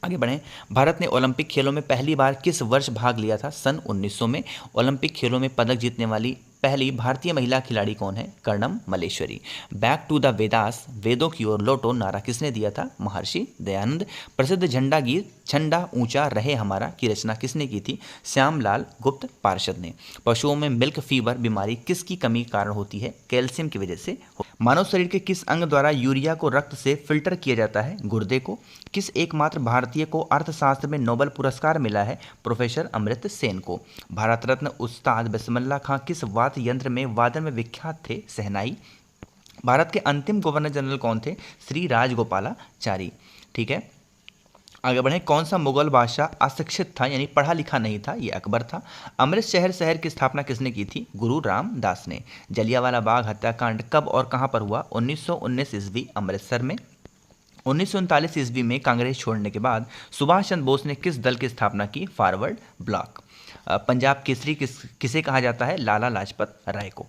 आगे बढ़ें। भारत ने ओलंपिक खेलों में पहली बार किस वर्ष भाग लिया था? सन 1900 में। ओलंपिक खेलों में पदक जीतने वाली पहली भारतीय महिला खिलाड़ी कौन है? Karnam Malleswari. Back to the Vedas, वेदों की ओर लौटो, नारा किसने दिया था? महर्षि दयानंद। प्रसिद्ध झंडा गीत झंडा ऊंचा रहे हमारा की रचना किसने की थी? श्यामलाल गुप्त पार्षद ने। पशुओं में मिल्क फीवर बीमारी किसकी कमी के कारण होती है? कैल्शियम की वजह से। मानव शरीर के किस अंग द्वारा यूरिया को रक्त से फिल्टर किया जाता है? गुर्दे को। किस एकमात्र भारतीय को अर्थशास्त्र में नोबेल पुरस्कार मिला है? प्रोफेसर अमर्त्य सेन को। भारत रत्न उस्ताद बिस्मिल्लाह खां किस वाद्य यंत्र में वादन में विख्यात थे? शहनाई। भारत के अंतिम गवर्नर जनरल कौन थे? श्री राजगोपालाचारी। ठीक है, आगे बढ़ें। कौन सा मुगल बादशाह अशिक्षित था, यानी पढ़ा लिखा नहीं था? ये अकबर था। अमृत शहर की स्थापना किसने की थी? गुरु रामदास ने। जलियांवाला बाग हत्याकांड कब और कहां पर हुआ? 1919 ईस्वी, अमृतसर में। 1939 ईस्वी में कांग्रेस छोड़ने के बाद सुभाष चंद्र बोस ने किस दल की स्थापना की? Forward block. पंजाब केसरी किसे कहा जाता है? लाला लाजपत राय को।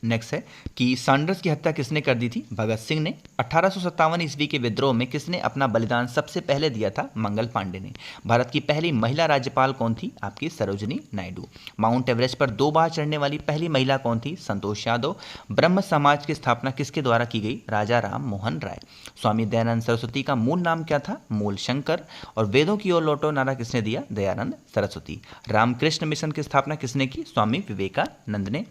नेक्स्ट है कि सैंडर्स की हत्या किसने कर दी थी? भगत सिंह ने। 1857 ईस्वी के विद्रोह में किसने अपना बलिदान सबसे पहले दिया था? मंगल पांडे ने। भारत की पहली महिला राज्यपाल कौन थी? आपकी सरोजिनी नायडू। माउंट एवरेस्ट पर 2 बार चढ़ने वाली पहली महिला कौन थी? संतोष यादव। ब्रह्म समाज की स्थापना किसके द्वारा की गई? राजा राम मोहन राय। स्वामी दयानंद सरस्वती का मूल नाम क्या था? मूल शंकर। और वेदों की ओर लौटो नारा किसने दिया? दयानंद सरस्वती। रामकृष्ण मिशन की स्थापना किसने की? स्वामी विवेकानंद ने।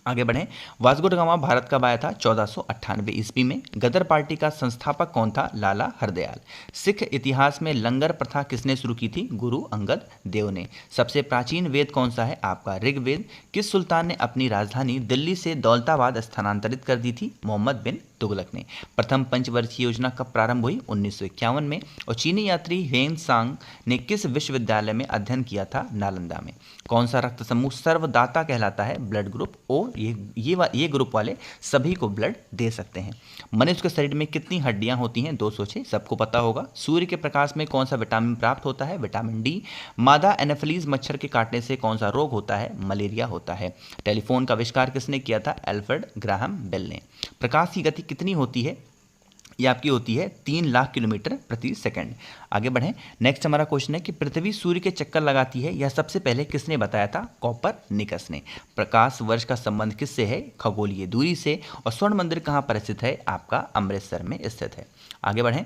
आगे बढ़ें। वास्को ड गामा भारत कब आया था? 1498 ईस्वी में। गदर पार्टी का संस्थापक कौन था? लाला हरदयाल। सिख इतिहास में लंगर प्रथा किसने शुरू की थी? गुरु अंगद देव ने। सबसे प्राचीन वेद कौन सा है? आपका ऋग्वेद। किस सुल्तान ने अपनी राजधानी दिल्ली से दौलताबाद स्थानांतरित कर दी थी? मोहम्मद बिन तुगलक ने। प्रथम पंचवर्षीय योजना कब प्रारंभ हुई? 1951 में। और चीनी यात्री हेन सांग ने किस विश्वविद्यालय में अध्ययन किया था? नालंदा में। कौन सा रक्त समूह सर्वदाता कहलाता है? Blood group O. ये ग्रुप वाले सभी को ब्लड दे सकते हैं। मनुष्य के शरीर में कितनी हड्डियां होती हैं? 206, सबको पता होगा। सूर्य के प्रकाश में कौन सा विटामिन प्राप्त होता है? Vitamin D. मादा एनाफिलीज मच्छर के काटने से कौन सा रोग होता है? मलेरिया होता है। टेलीफोन का आविष्कार किसने किया था? एल्फ्रेड ग्राहम बेल ने। प्रकाश की गति कितनी होती है? ये आपकी होती है 3 लाख किलोमीटर प्रति सेकंड। आगे बढ़ें। नेक्स्ट हमारा क्वेश्चन है कि पृथ्वी सूर्य के चक्कर लगाती है, यह सबसे पहले किसने बताया था? कोपरनिकस ने। प्रकाश वर्ष का संबंध किससे है? खगोलीय दूरी से। और स्वर्ण मंदिर कहाँ पर स्थित है? आपका अमृतसर में स्थित है। आगे बढ़ें।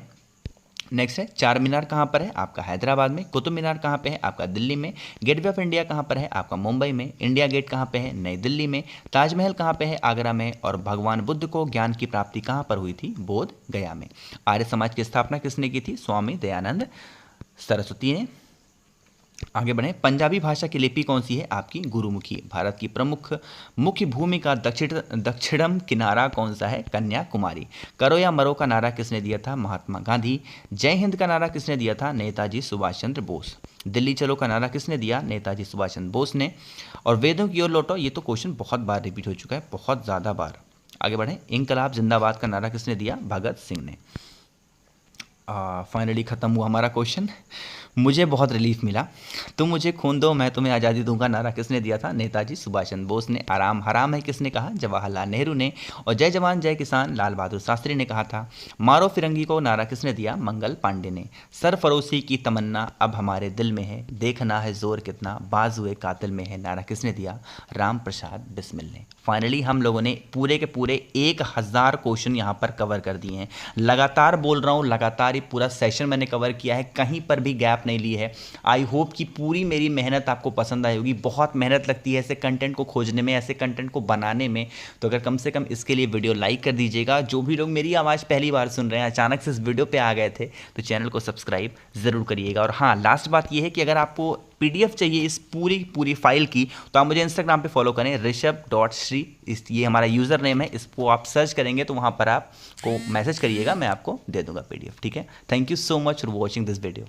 नेक्स्ट है चार मीनार कहाँ पर है? आपका हैदराबाद में। कुतुब मीनार कहाँ पे है? आपका दिल्ली में। गेटवे ऑफ इंडिया कहाँ पर है? आपका मुंबई में। इंडिया गेट कहाँ पे है? नई दिल्ली में। ताजमहल कहाँ पे है? आगरा में। और भगवान बुद्ध को ज्ञान की प्राप्ति कहाँ पर हुई थी? बोध गया में। आर्य समाज की स्थापना किसने की थी? स्वामी दयानंद सरस्वती ने। आगे बढ़ें। पंजाबी भाषा की लिपि कौन सी है? आपकी गुरुमुखी। भारत की प्रमुख मुख्य भूमि का दक्षिणम किनारा कौन सा है? कन्याकुमारी। करो या मरो का नारा किसने दिया था? महात्मा गांधी। जय हिंद का नारा किसने दिया था? नेताजी सुभाष चंद्र बोस। दिल्ली चलो का नारा किसने दिया? नेताजी सुभाष चंद्र बोस ने। और वेदों की ओर लौटो, ये तो क्वेश्चन बहुत बार रिपीट हो चुका है, बहुत ज़्यादा बार। आगे बढ़ें। इंकलाब जिंदाबाद का नारा किसने दिया? भगत सिंह ने। फाइनली खत्म हुआ हमारा क्वेश्चन। मुझे बहुत रिलीफ मिला। तुम मुझे खून दो मैं तुम्हें आज़ादी दूंगा नारा किसने दिया था? नेताजी सुभाष चंद्र बोस ने। आराम हराम है किसने कहा? जवाहरलाल नेहरू ने। और जय जवान जय किसान लाल बहादुर शास्त्री ने कहा था। मारो फिरंगी को नारा किसने दिया? मंगल पांडे ने। सरफरोशी की तमन्ना अब हमारे दिल में है, देखना है जोर कितना बाजुए कातिल में है, नारा किसने दिया? राम प्रसाद बिस्मिल ने। फाइनली हम लोगों ने पूरे के पूरे 1000 क्वेश्चन यहाँ पर कवर कर दिए हैं। लगातार बोल रहा हूँ, लगातार ये पूरा सेशन मैंने कवर किया है, कहीं पर भी गैप नहीं ली है। आई होप कि पूरी मेरी मेहनत आपको पसंद आई होगी। बहुत मेहनत लगती है ऐसे कंटेंट को खोजने में, ऐसे कंटेंट को बनाने में, तो अगर कम से कम इसके लिए वीडियो लाइक कर दीजिएगा। जो भी लोग मेरी आवाज़ पहली बार सुन रहे हैं, अचानक से इस वीडियो पे आ गए थे, तो चैनल को सब्सक्राइब ज़रूर करिएगा। और हाँ, लास्ट बात ये है कि अगर आपको PDF चाहिए इस पूरी फाइल की, तो आप मुझे इंस्टाग्राम पे फॉलो करें, ऋषभ.श्री, ये हमारा यूज़र नेम है। इसको आप सर्च करेंगे तो वहाँ पर आपको मैसेज करिएगा, मैं आपको दे दूँगा PDF। ठीक है, thank you so much for watching this video.